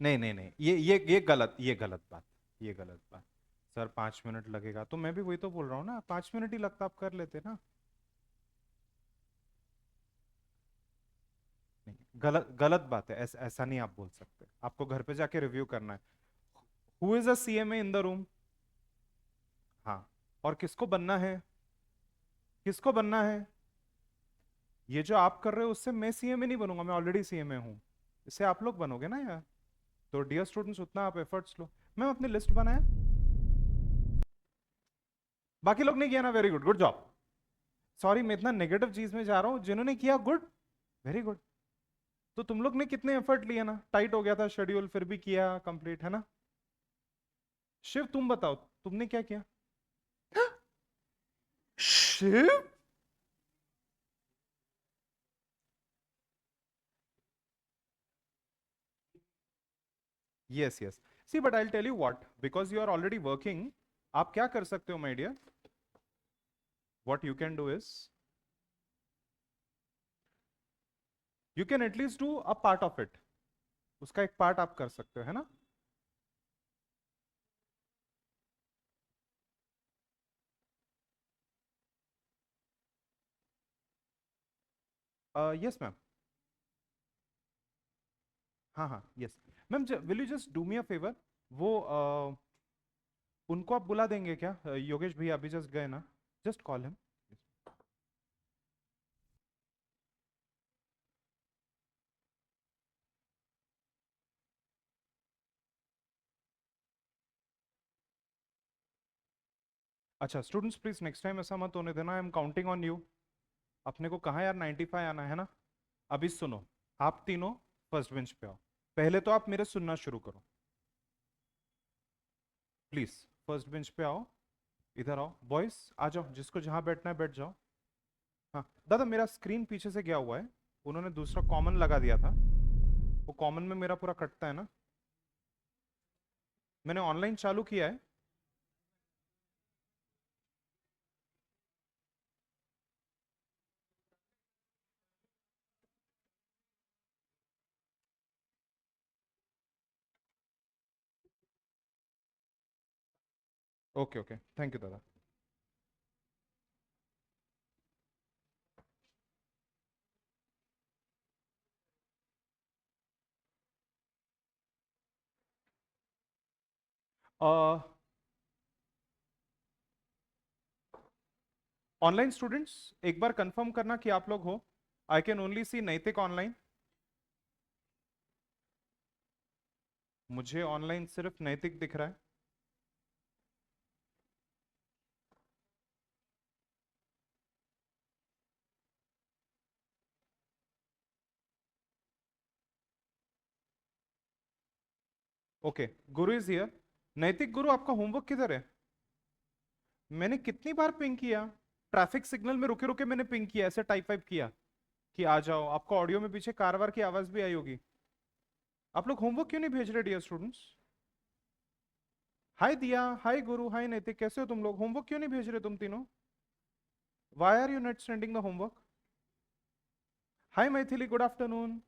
नहीं नहीं नहीं, ये गलत बात। सर 5 मिनट लगेगा, तो मैं भी वही तो बोल रहा हूँ ना, 5 मिनट ही लगता, आप कर लेते ना। नहीं, गलत गलत बात है, ऐसा नहीं आप बोल सकते, आपको घर पे जाके रिव्यू करना है। Who is a CMA in the room? हाँ। और किसको बनना है? किसको बनना है? ये जो आप कर रहे हो उससे मैं सीएमए नहीं बनूंगा, मैं ऑलरेडी सीएमए हूँ। इससे आप लोग बनोगे ना यार। तो डियर स्टूडेंट्स, उतना आप एफर्ट्स लो। मैम अपनी लिस्ट बनाया, बाकी लोग नहीं किया ना, very good, good job. Sorry मैं इतना नेगेटिव चीज में जा रहा हूँ, जिन्होंने किया गुड, वेरी गुड। तो तुम लोग ने कितने एफर्ट लिए ना, टाइट हो गया था शेड्यूल फिर भी किया कंप्लीट, है ना? शिव तुम बताओ, तुमने क्या किया? Shiv? Yes yes. See but I tell you what, because you are already working, आप क्या कर सकते हो my dear? What you can do is, you can at least do a part of it. उसका एक पार्ट आप कर सकते हो, है ना? Yes ma'am. हाँ हाँ yes. Ma'am will you just do me a favour, वो उनको आप बुला देंगे क्या? योगेश भैया अभी जस्ट गए ना, जस्ट कॉल हिम। अच्छा स्टूडेंट्स प्लीज नेक्स्ट टाइम ऐसा मत होने देना, I am counting on you. अपने को कहा यार 95 आना है ना। अभी सुनो, आप तीनों फर्स्ट बेंच पे आओ। पहले तो आप मेरे सुनना शुरू करो, प्लीज। फर्स्ट बेंच पे आओ, इधर आओ बॉयज, आ जाओ, जिसको जहां बैठना है बैठ जाओ। हाँ दादा, मेरा स्क्रीन पीछे से गया हुआ है, उन्होंने दूसरा कॉमन लगा दिया था, वो कॉमन में मेरा पूरा कटता है ना। मैंने ऑनलाइन चालू किया है। ओके ओके, थैंक यू दादा। ऑनलाइन स्टूडेंट्स, एक बार कंफर्म करना कि आप लोग हो। आई कैन ओनली सी नैतिक ऑनलाइन। मुझे ऑनलाइन सिर्फ नैतिक दिख रहा है। Okay, Guru is here. नैतिक गुरु, आपका होमवर्क किधर है? मैंने कितनी बार पिंग किया, ट्रैफिक सिग्नल में रुके रुके मैंने पिंग किया, ऐसे टाइप वाइप किया कि आ जाओ। आपको ऑडियो में पीछे कारवार की आवाज भी आई होगी। आप लोग होमवर्क क्यों नहीं भेज रहे डियर स्टूडेंट्स? हाय दिया, हाय गुरु, हाय नैतिक, कैसे हो तुम लोग? होमवर्क क्यों नहीं भेज रहे तुम तीनों? Why are you not sending the homework? Hi Maithili, good afternoon.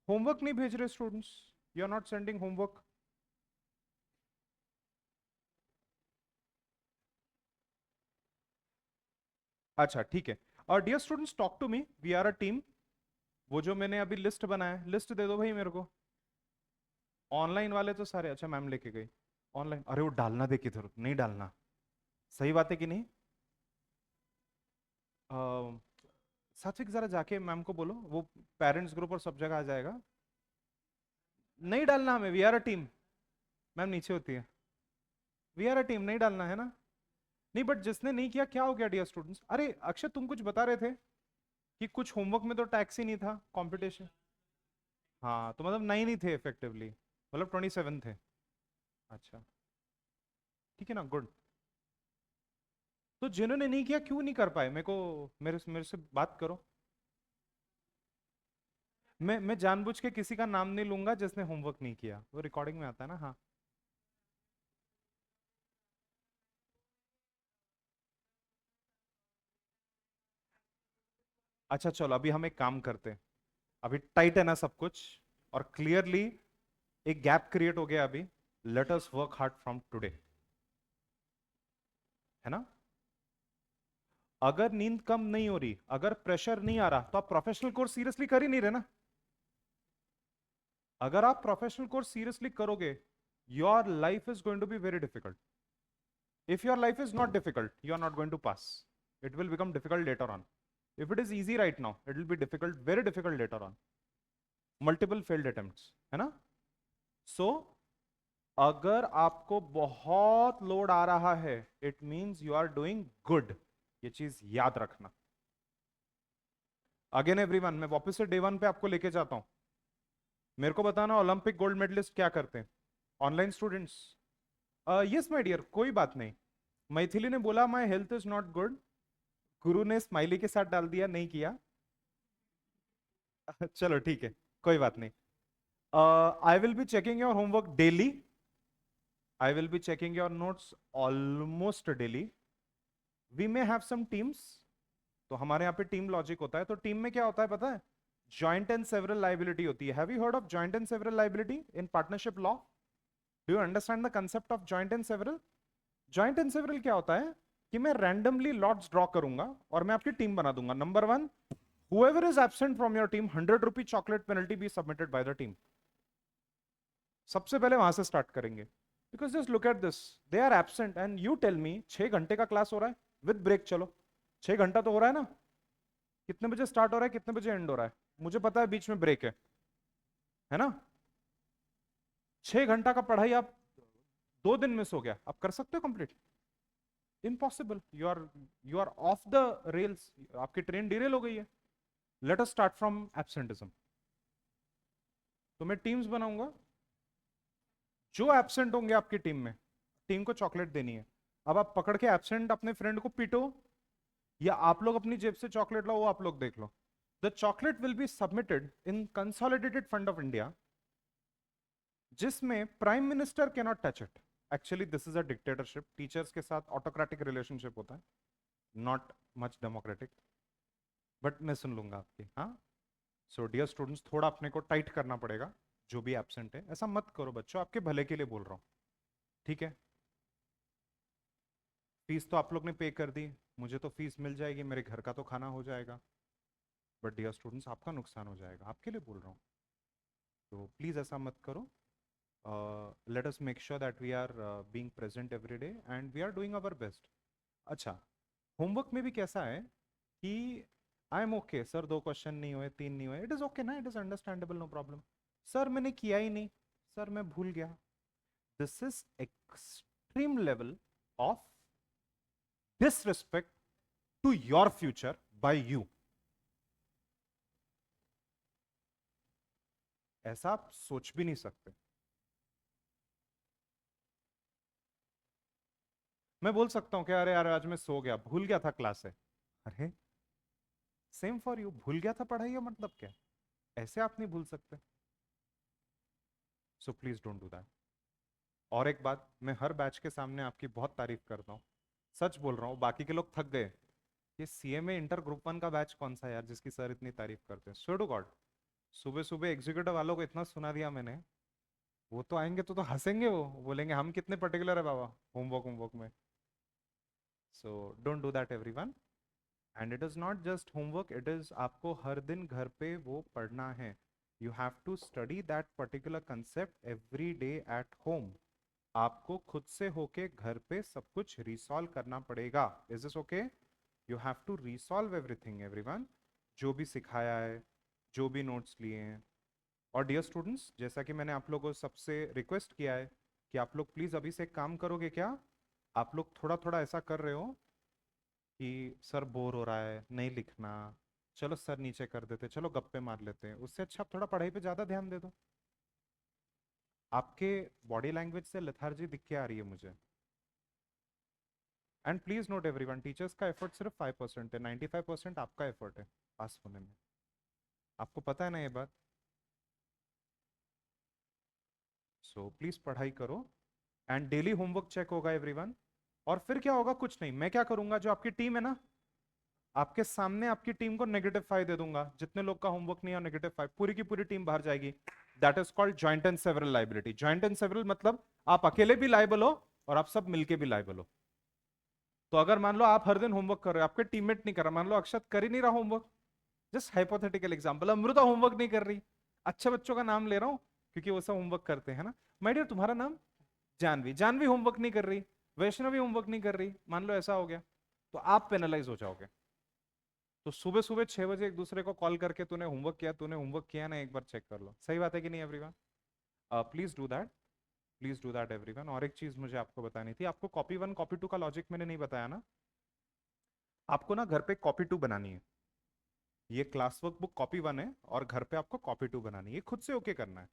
Homework नहीं भेज रहे students, you are not sending homework. अच्छा ठीक है। और dear students talk to me, we are a team. वो जो मैंने अभी लिस्ट बनाया, लिस्ट दे दो भाई मेरे को। ऑनलाइन वाले तो सारे, अच्छा मैम लेके गई। ऑनलाइन, अरे वो डालना दे, किधर नहीं डालना। सही बात है कि नहीं? अ, सात्विक जरा जाके मैम को बोलो, वो पेरेंट्स ग्रुप और सब जगह आ जाएगा। नहीं डालना हमें, we are a team. Ma'am नीचे होती है। वी आर अ टीम, नहीं डालना है ना। नहीं बट जिसने नहीं किया क्या हो गया डियर स्टूडेंट्स? अरे अक्षय तुम कुछ बता रहे थे कि कुछ होमवर्क में तो टैक्स ही नहीं था, कंपटीशन। हाँ तो मतलब 9 ही थे इफेक्टिवली, मतलब 27 थे। अच्छा ठीक है ना, गुड। तो जिन्होंने नहीं किया क्यों नहीं कर पाए, मेरे को, मेरे मेरे से बात करो। मैं जानबूझ के किसी का नाम नहीं लूंगा जिसने होमवर्क नहीं किया, वो रिकॉर्डिंग में आता है ना। हाँ। अच्छा चलो, अभी हम एक काम करते हैं, अभी टाइट है ना सब कुछ, और क्लियरली एक गैप क्रिएट हो गया अभी, let us work hard from today, है ना? अगर नींद कम नहीं हो रही, अगर प्रेशर नहीं आ रहा, तो आप प्रोफेशनल कोर्स सीरियसली कर ही नहीं रहे ना। अगर आप प्रोफेशनल कोर्स सीरियसली करोगे, your life is going to be very difficult. If your life is not difficult, you are not going to pass. It will become difficult later on. If it is easy right now, it will be difficult, very difficult later on. Multiple failed attempts, है ना? So, अगर आपको बहुत load आ रहा है, it means you are doing good. ये चीज याद रखना. अगेन एवरीवन, मैं वापस से डे वन पे आपको लेके जाता हूं. मेरे को बताना, ओलंपिक गोल्ड मेडलिस्ट क्या करते हैं? Online students. Yes my dear, कोई बात नहीं. मैथिली ने बोला my health is not good. Guru ने स्माइली के साथ डाल दिया, नहीं किया. चलो ठीक है, कोई बात नहीं. I will be checking your homework daily. I will be checking your notes almost daily. We may have some teams. तो हमारे यहाँ पे टीम लॉजिक होता है. तो टीम में क्या होता है पता है? जॉइंट एंड सेवरल लाइबिलिटी होती है. Have you heard of joint and several liability in partnership law? Do you understand the concept of joint and several? Joint and several क्या होता है कि मैं रैंडमली लॉट्स ड्रॉ करूंगा और मैं आपकी टीम बना दूंगा. Number one, whoever is absent from your team, 100 rupee chocolate penalty be submitted by the team. सबसे पहले वहां से स्टार्ट करेंगे. Because just look at this, they are absent and you tell me 6 घंटे का क्लास हो रहा है विद ब्रेक. चलो 6 घंटा तो हो रहा है ना. कितने बजे स्टार्ट हो रहा है, कितने बजे एंड हो रहा है? मुझे पता है बीच में ब्रेक है ना? 6 घंटा का पढ़ाई आप 2 दिन मिस हो गया, आप कर सकते हो complete? Impossible. You are off the rails. आपकी ट्रेन डिरेल हो गई है. Let us start from absenteeism. तो मैं टीम्स बनाऊंगा. जो एब्सेंट होंगे आपकी टीम में, टीम को चॉकलेट देनी है. अब आप पकड़ के एब्सेंट अपने फ्रेंड को पीटो, या आप लोग अपनी जेब से चॉकलेट लाओ, वो आप लोग देख लो. The chocolate will be submitted in consolidated fund of India, जिसमें prime minister can not touch it. Actually this is a dictatorship. Teachers के साथ ऑटोक्रेटिक रिलेशनशिप होता है, नॉट मच डेमोक्रेटिक. बट मैं सुन लूंगा आपकी. हाँ. सो डियर स्टूडेंट्स, थोड़ा अपने को टाइट करना पड़ेगा. जो भी एब्सेंट है, ऐसा मत करो बच्चों, आपके भले के लिए बोल रहा हूं. ठीक है? फीस तो आप लोग ने पे कर दी, मुझे तो फीस मिल जाएगी, मेरे घर का तो खाना हो जाएगा. बट डियर स्टूडेंट्स, आपका नुकसान हो जाएगा, आपके लिए बोल रहा हूँ. तो प्लीज ऐसा मत करो. Let us make sure that we are being present every day and we are doing our best. अच्छा, होमवर्क में भी कैसा है कि I am okay sir, 2 question नहीं हुए, 3 नहीं हुए, इट इज ओके ना, it is understandable, no problem. Sir मैंने किया ही नहीं, सर मैं भूल गया. This is extreme level of disrespect to your future by you. ऐसा आप सोच भी नहीं सकते. मैं बोल सकता हूं कि अरे यार आज मैं सो गया, भूल गया था क्लास है. अरे सेम फॉर यू, भूल गया था पढ़ाई का मतलब क्या? ऐसे आप नहीं भूल सकते. So please don't do that. और एक बात, मैं हर बैच के सामने आपकी बहुत तारीफ करता हूँ, सच बोल रहा हूँ. बाकी के लोग थक गए. ये सीएमए इंटर ग्रुप 1 का बैच कौन सा है यार जिसकी सर इतनी तारीफ करते हैं? स्वेयर टू गॉड, सुबह सुबह एग्जीक्यूटिव वालों को इतना सुना दिया मैंने. वो तो आएंगे तो हंसेंगे, वो बोलेंगे हम कितने पर्टिकुलर है बाबा होमवर्क होमवर्क में. So don't do that everyone. And it is not just homework, it is आपको हर दिन घर पे वो पढ़ना है. You have to study that particular concept every day at home. आपको खुद से होके घर पे सब कुछ रिसॉल्व करना पड़ेगा. Is this okay? You have to resolve everything everyone, जो भी सिखाया है, जो भी नोट्स लिए हैं. और डियर स्टूडेंट्स, जैसा कि मैंने आप लोगों को सबसे रिक्वेस्ट किया है कि आप लोग प्लीज अभी से एक काम करोगे क्या? आप लोग थोड़ा थोड़ा ऐसा कर रहे हो कि सर बोर हो रहा है, नहीं लिखना, चलो सर नीचे कर देते, चलो गप्पे मार लेते हैं. उससे अच्छा आप थोड़ा पढ़ाई पे ज्यादा ध्यान दे दो. आपके बॉडी लैंग्वेज से लेथार्जी दिख के आ रही है मुझे. And please note everyone, teachers का एफर्ट सिर्फ 5% है, 95% आपका एफर्ट है पास होने में. आपको पता है ना ये बात? सो प्लीज पढ़ाई करो. एंड डेली होमवर्क चेक होगा एवरीवन. और फिर क्या होगा? कुछ नहीं, मैं क्या करूंगा, जो आपकी टीम है ना, आपके सामने आपकी टीम को -5 दे दूंगा. जितने लोग का होमवर्क नहीं है -5, पूरी की पूरी टीम बाहर जाएगी. That is called joint and several liability. Joint and several मतलब आप अकेले भी लाइबल हो और आप सब मिलके भी लाइबल हो। तो अगर मान लो आप हर दिन होमवर्क कर रहे हो, आपके टीममेट नहीं कर रहा, मान लो अक्षत कर ही नहीं रहा homework, just hypothetical example, Amrita homework नहीं कर रही, अच्छे बच्चों का नाम ले रहा हूं क्योंकि वो सब होमवर्क करते हैं ना। माय डियर तुम्हारा नाम जानवी, जानवी होमवर्क नहीं कर रही, वैष्णवी होमवर्क नहीं कर रही, मान लो ऐसा हो गया, तो आप पेनलाइज हो जाओगे। तो सुबह सुबह 6 बजे एक दूसरे को कॉल करके तूने होमवर्क किया, तूने होमवर्क किया ना, एक बार चेक कर लो। सही बात है कि नहीं everyone? Please do that, please do that everyone. और एक चीज मुझे आपको बतानी थी, आपको कॉपी 1 कॉपी 2 का लॉजिक मैंने नहीं बताया ना। आपको ना घर पे कॉपी 2 बनानी है। ये क्लास वर्क बुक कॉपी 1 है और घर पे आपको कॉपी 2 बनानी है, ये खुद से ओके करना है।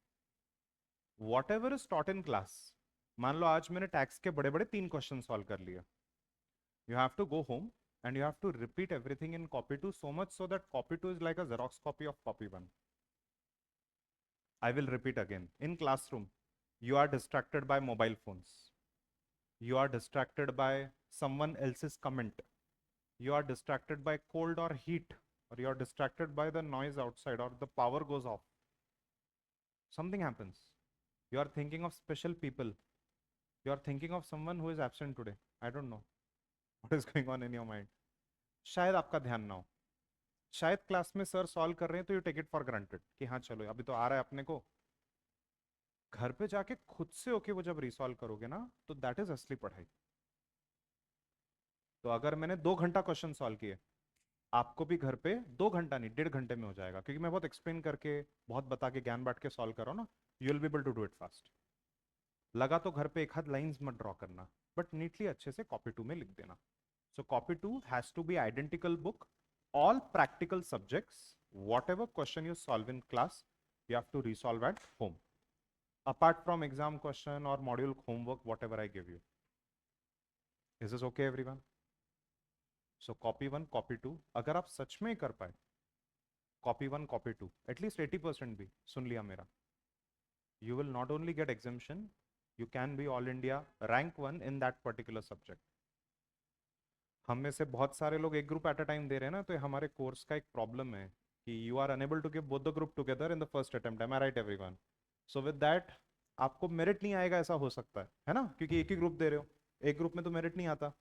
What ever is taught in class, मान लो आज मैंने टैक्स के बड़े बड़े 3 क्वेश्चन सॉल्व कर लिए, you have to go home and you have to repeat everything in copy 2 so much so that copy 2 is like a Xerox copy of copy 1. I will repeat again. In classroom, you are distracted by mobile phones. You are distracted by someone else's comment. You are distracted by cold or heat, or you are distracted by the noise outside, or the power goes off. Something happens. You are thinking of special people. You are thinking of someone who is absent today. I don't know what is going on in your mind. शायद आपका ध्यान ना हो, शायद class में sir solve कर रहे हैं तो you take it for granted कि हाँ चलो अभी तो आ रहा है अपने को। घर पे जाके खुद से होके वो जब रिसॉल्व करोगे ना, तो दैट इज असली पढ़ाई। तो अगर मैंने 2 घंटा क्वेश्चन सॉल्व किए, आपको भी घर पे 2 घंटा नहीं 1.5 घंटे में हो जाएगा, क्योंकि मैं बहुत एक्सप्लेन करके बहुत बता के ज्ञान बांट के सॉल्व कर रहा हूँ ना। You will be able to do it fast. लगा तो घर पे एक हाथ लाइंस मत ड्रॉ करना, बट नीटली अच्छे से कॉपी 2 में लिख देना। So copy 2 has to be identical book, all practical subjects, whatever question you solve in class, you have to resolve at home, apart from exam question or module homework, whatever I give you. Is this okay everyone? So copy 1 copy 2 अगर आप सच में कर पाए, copy 1 copy 2 at least 80% भी, सुन लिया मेरा, you will not only get exemption, you can be all India rank 1 in that particular subject. हम में से बहुत सारे लोग एक ग्रुप एट अ टाइम दे रहे हैं ना, तो हमारे कोर्स का एक प्रॉब्लम है कि you are unable to give both the group together in the first attempt. Am I right everyone? So with that आपको मेरिट नहीं आएगा, ऐसा हो सकता है ना, क्योंकि एक ही ग्रुप दे रहे हो, एक ग्रुप में तो मेरिट नहीं आता।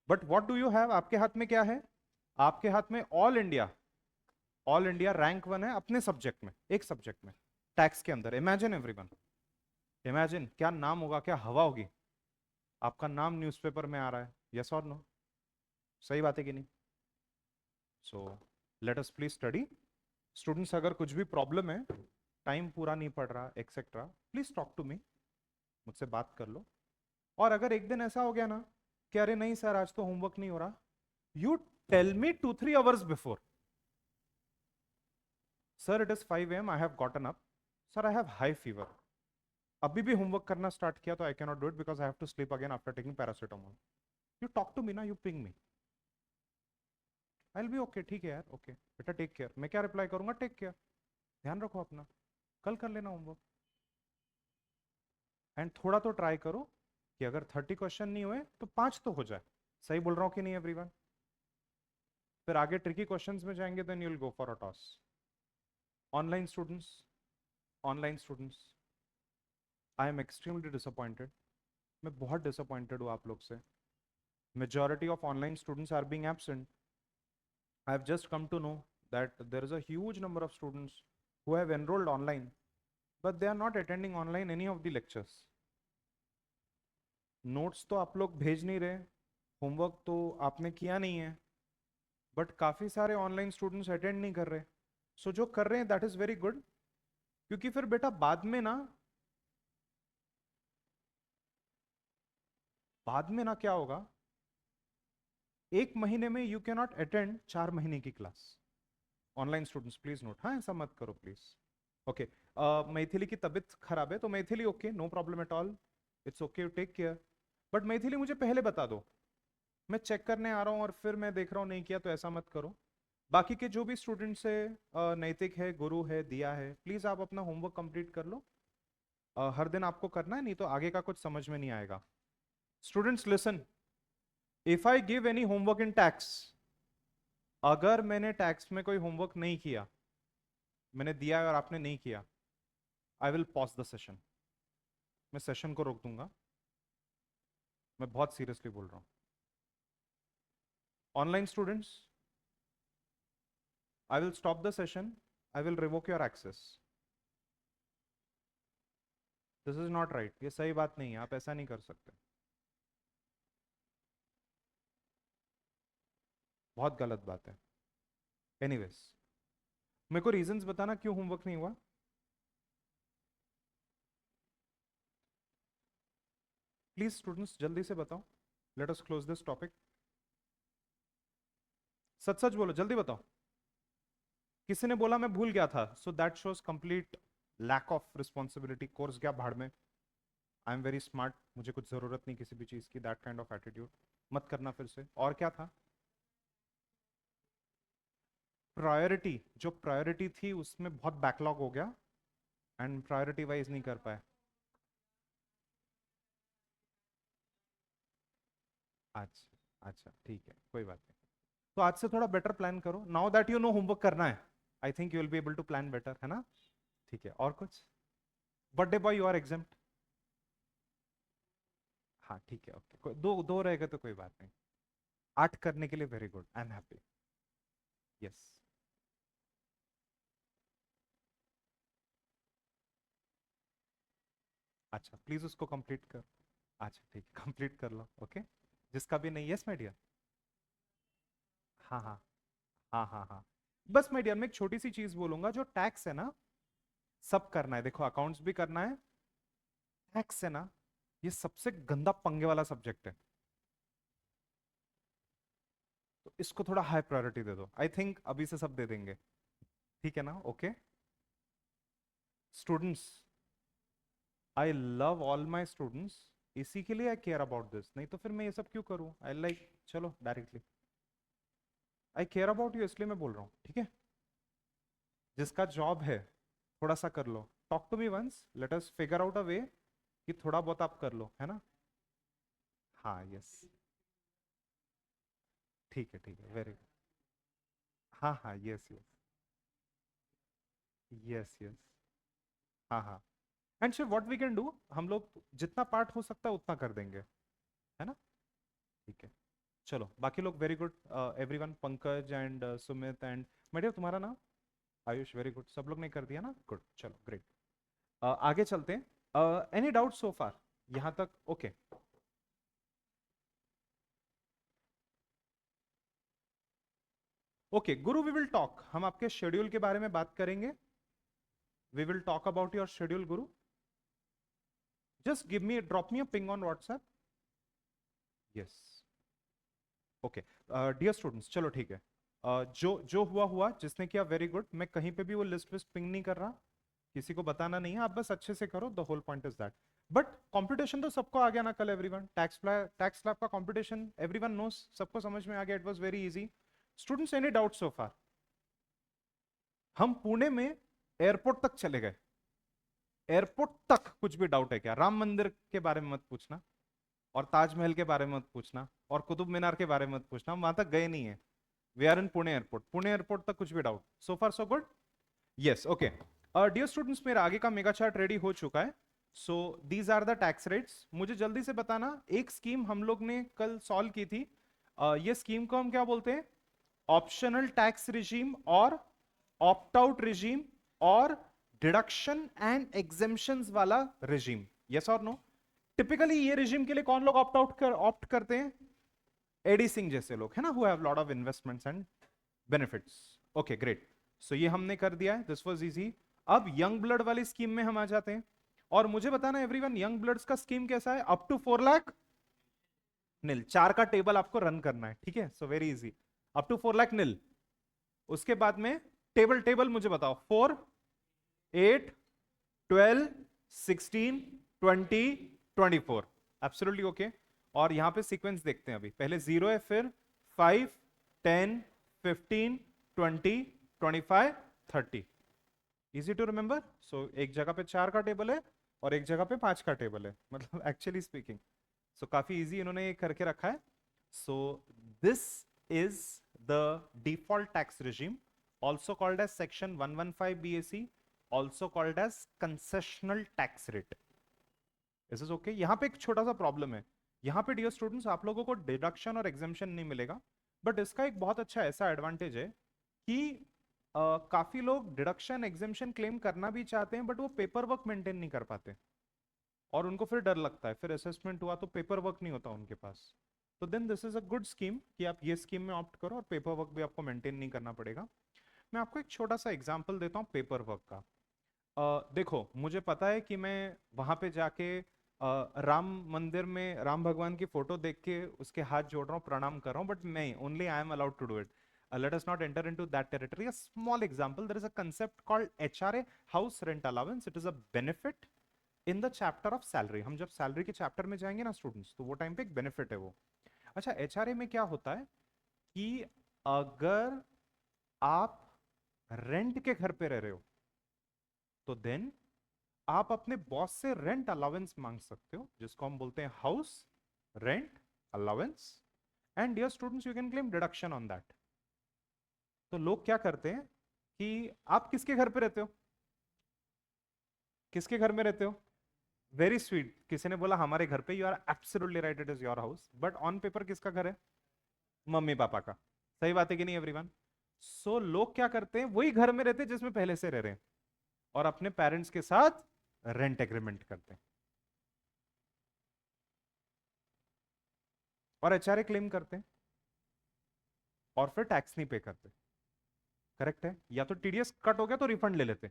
But what do you have, आपके हाथ में क्या है? आपके हाथ में all India, all India rank 1 है अपने सब्जेक्ट में, एक सब्जेक्ट में, टैक्स के अंदर। इमेजिन एवरीवन, इमेजिन क्या नाम होगा, क्या हवा होगी। आपका नाम न्यूज़पेपर में आ रहा है, यस और नो? सही बात है कि नहीं? So let us please study. Students अगर कुछ भी प्रॉब्लम है, टाइम पूरा नहीं पड़ रहा etcetera, please talk to me, मुझसे बात कर लो। और अगर एक दिन ऐसा हो गया ना कि अरे नहीं सर आज तो होमवर्क नहीं हो रहा, you tell me 2-3 hours before, sir it is 5 AM, I have gotten up, sir I have high fever, अभी भी होमवर्क करना स्टार्ट किया तो I can not do it because I have to sleep again after taking paracetamol. You talk to me ना, you ping me, I will be okay, ठीक है यार, okay बेटा टेक केयर। मैं क्या रिप्लाई करूंगा? टेक केयर, ध्यान रखो अपना, कल कर लेना होमवर्क। एंड थोड़ा तो ट्राई करो कि अगर 30 क्वेश्चन नहीं हुए तो 5 तो हो जाए। सही बोल रहा हूँ कि नहीं एवरीवन? फिर आगे ट्रिकी क्वेश्चंस में जाएंगे, then you will go for a toss. Online students, online students, I am extremely disappointed, मैं बहुत डिसअपॉइंटेड हूँ आप लोग से। Majority of online students are being absent. I have just come to know that there is a huge number of students who have enrolled online, but they are not attending online any of the lectures. Notes तो आप लोग भेज नहीं रहे, homework तो आपने किया नहीं है, बट काफ़ी सारे ऑनलाइन स्टूडेंट्स अटेंड नहीं कर रहे। सो जो कर रहे हैं दैट इज़ वेरी गुड, क्योंकि फिर बेटा बाद में ना क्या होगा, एक महीने में यू कैन नॉट अटेंड 4 महीने की class. Online students please note, हाँ ऐसा मत करो प्लीज। ओके, मैथिली की तबीयत खराब है तो Maithili okay, no problem at all, it's okay, take care. But Maithili मुझे पहले बता दो, मैं चेक करने आ रहा हूँ और फिर मैं देख रहा हूँ नहीं किया, तो ऐसा मत करो। बाकी के जो भी स्टूडेंट्स है, नैतिक है, गुरु है, दिया है, प्लीज आप अपना होमवर्क कंप्लीट कर लो। हर दिन आपको करना है, नहीं तो आगे का कुछ समझ में नहीं आएगा। Students listen, if I give any homework in tax, अगर मैंने टैक्स में कोई होमवर्क नहीं किया, मैंने दिया है और आपने नहीं किया, I will pause the session, मैं सेशन को रोक दूंगा, मैं बहुत सीरियसली बोल रहा हूं। Online students, I will stop the session, I will revoke your access. This is not right, ये सही बात नहीं है, आप ऐसा नहीं कर सकते, बहुत गलत बात है। एनीवेज, मेरे को रीजंस बताना क्यों होमवर्क नहीं हुआ। प्लीज स्टूडेंट्स जल्दी से बताओ, let us close this topic. सच सच बोलो, जल्दी बताओ। किसी ने बोला मैं भूल गया था, so that shows complete lack of responsibility. Course गया भाड़ में, आई एम वेरी स्मार्ट, मुझे कुछ जरूरत नहीं किसी भी चीज की, दैट काइंड ऑफ एटीट्यूड मत करना फिर से। और क्या था? प्रायोरिटी, जो प्रायोरिटी थी उसमें बहुत बैकलॉग हो गया एंड प्रायोरिटी वाइज नहीं कर पाए। अच्छा अच्छा, ठीक है, कोई बात नहीं। तो आज से थोड़ा बेटर प्लान करो, now that you know homework करना है, I think you will be able to plan better, है ना? ठीक है, और कुछ? Birthday boy, you are exempt. हाँ ठीक है, ओके, दो दो रहेगा तो कोई बात नहीं। 8 करने के लिए very good, I am happy. Yes, अच्छा प्लीज उसको कंप्लीट कर। अच्छा ठीक है, कंप्लीट कर लो, ओके। जिसका भी नहीं, यस माय डियर। हाँ हाँ हाँ हाँ हाँ। बस माय डियर, मैं एक छोटी सी चीज बोलूंगा, जो टैक्स है ना, सब करना है, देखो अकाउंट्स भी करना है, टैक्स है ना, ये सबसे गंदा पंगे वाला सब्जेक्ट है, तो इसको थोड़ा हाई प्रायोरिटी दे दो। आई थिंक अभी से सब दे देंगे, ठीक है ना? Okay students, I love all my students, इसी के लिए आई केयर अबाउट दिस, नहीं तो फिर मैं ये सब क्यों करूं? आई लाइक, चलो directly, I care about you इसलिए मैं बोल रहा हूँ, ठीक है? जिसका जॉब है थोड़ा सा कर लो, talk to me once, let us figure out a way कि थोड़ा बहुत आप कर लो, है ना? हाँ यस, ठीक है, वेरी गुड। हाँ हाँ, यस यस, यस यस, हाँ हाँ। And Shiv what we can do, हम लोग जितना पार्ट हो सकता है उतना कर देंगे, है ना? ठीक है, चलो बाकी लोग very good, everyone, Pankaj and Sumit and media, तुम्हारा नाम? आयुष, वेरी गुड, सब लोग ने कर दिया ना, गुड, चलो ग्रेट। आगे चलते हैं, एनी डाउट सो फार यहां तक? Okay okay guru, we will talk, हम आपके शेड्यूल के बारे में बात करेंगे, we will talk about your schedule guru. Just give me, drop me a ping on WhatsApp. Yes, okay dear students, चलो ठीक है, जो जो हुआ हुआ, जिसने किया वेरी गुड, मैं कहीं पे भी वो लिस्ट विस्ट पिंग नहीं कर रहा, किसी को बताना नहीं है, आप बस अच्छे से करो, the whole point is that. But competition तो सबको आ गया ना कल, एवरीवन, टैक्स लैब का कंपटीशन एवरीवन नोस, सबको समझ में आ गया, it was very easy. Students, any doubt so far? हम पुणे में एयरपोर्ट तक चले गए, एयरपोर्ट तक कुछ भी डाउट है क्या? राम मंदिर के बारे में मत पूछना, और ताजमहल के बारे में मत पूछना, और कुतुब मीनार के बारे में मत पूछना, हम वहां तक गए नहीं है। We are in Pune airport, Pune airport तक कुछ भी doubt? So far so good, yes, okay. Dear students, मेरा आगे का मेगा चार्ट रेडी हो चुका है, so these are the tax rates. मुझे जल्दी से बताना, एक स्कीम हम लोग ने कल सॉल्व की थी, ये स्कीम को हम क्या बोलते हैं? ऑप्शनल टैक्स रिजीम, और ऑप्ट आउट रिजीम, और डिडक्शन एंड एग्जेम्पशंस वाला रिजीम, यस और नो? टिपिकली ये रिजीम के लिए कौन लोग ऑप्ट करते हैं? एडी सिंह जैसे लोग, है ना, who have lot of investments and benefits. Okay great, so ये हमने कर दिया है, दिस वाज इजी। अब यंग ब्लड वाली स्कीम में हम आ जाते हैं, और मुझे बताना एवरीवन, यंग ब्लड्स का स्कीम कैसा है? अप टू 4 लाख नील, 4 का टेबल आपको रन करना है, ठीक है? So very easy, up to 4 lakh nil. उसके बाद में टेबल टेबल मुझे बताओ, 4, 8, 12, 16, 20, 24, एब्सोल्युटली ओके। और यहां पे सीक्वेंस देखते हैं, अभी पहले 0 है, फिर 5, 10, 15, 20, 25, 30, इजी टू रिमेंबर। सो एक जगह पे 4 का टेबल है, और एक जगह पे 5 का टेबल है, मतलब एक्चुअली स्पीकिंग, सो काफी इजी इन्होंने ये करके रखा है। So this is the default tax regime, also called as section 115 BAC, also called as concessional tax rate. Is is okay? यहाँ पे एक छोटा सा प्रॉब्लम है। यहाँ पे डियर स्टूडेंट्स आप लोगों को डिडक्शन और एग्जेम्पशन नहीं मिलेगा, बट इसका एक बहुत अच्छा ऐसा एडवांटेज है कि काफी लोग डिडक्शन एग्जेम्पशन क्लेम करना भी चाहते हैं, बट वो पेपर वर्क मेंटेन नहीं कर पाते और उनको फिर डर लगता है, फिर असेसमेंट हुआ तो पेपर वर्क नहीं होता उनके पास। तो then this is a good scheme कि आप ये स्कीम में ऑप्ट करो और पेपर वर्क भी आपको मेंटेन नहीं करना पड़ेगा। मैं आपको एक छोटा सा एग्जांपल देता हूँ पेपर वर्क का। देखो मुझे पता है कि मैं वहां पे जाके राम मंदिर में राम भगवान की फोटो देख के उसके हाथ जोड़ रहा हूँ, प्रणाम कर रहा हूँ, बट नहीं, only I am allowed to do it. Let us not enter into that territory. A small example, there is a concept called HRA, house rent allowance. It is a benefit in the chapter of salary. हम जब salary के chapter में जाएंगे ना students, तो वो time पे एक बेनिफिट है वो। अच्छा, एचआरए में क्या होता है कि अगर आप रेंट के घर पे रह रहे हो तो देन आप अपने बॉस से रेंट अलाउंस मांग सकते हो, जिसको हम बोलते हैं house rent allowance. And dear students, you can claim deduction on that. तो लोग क्या करते हैं कि आप किसके घर पे रहते हो? किसके घर में रहते हो? वेरी स्वीट, किसी ने बोला हमारे घर पे। You are absolutely right, it is your house, but on paper किसका घर है? मम्मी पापा का। सही बात है कि नहीं एवरीवन? सो लोग क्या करते हैं, वही घर में रहते हैं जिसमें पहले से रह रहे हैं और अपने पेरेंट्स के साथ रेंट एग्रीमेंट करते हैं और एचआरए क्लेम करते हैं और फिर टैक्स नहीं पे करते। करेक्ट है? या तो टीडीएस कट हो गया तो रिफंड ले लेते,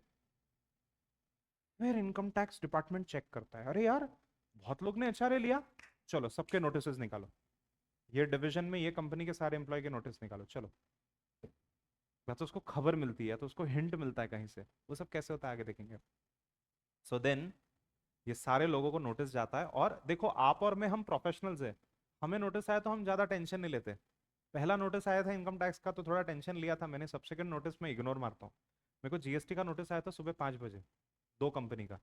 फिर इनकम टैक्स डिपार्टमेंट चेक करता है, अरे यार बहुत लोग ने एचआरए लिया, चलो सबके नोटिस निकालो, ये डिवीजन में ये कंपनी के सारे एम्प्लॉय के नोटिस निकालो, चलो। या तो उसको खबर मिलती है तो उसको हिंट मिलता है कहीं से, वो सब कैसे होता है आगे देखेंगे। सो देन ये सारे लोगों को नोटिस जाता है, और देखो आप और मैं हम प्रोफेशनल्स हैं, हमें नोटिस आया तो हम ज्यादा टेंशन नहीं लेते। पहला नोटिस आया था इनकम टैक्स का तो थोड़ा टेंशन लिया था मैंने, सबसेकंड नोटिस में इग्नोर मारता हूँ। मेरे को जीएसटी का नोटिस आया था सुबह 5 बजे, दो कंपनी का,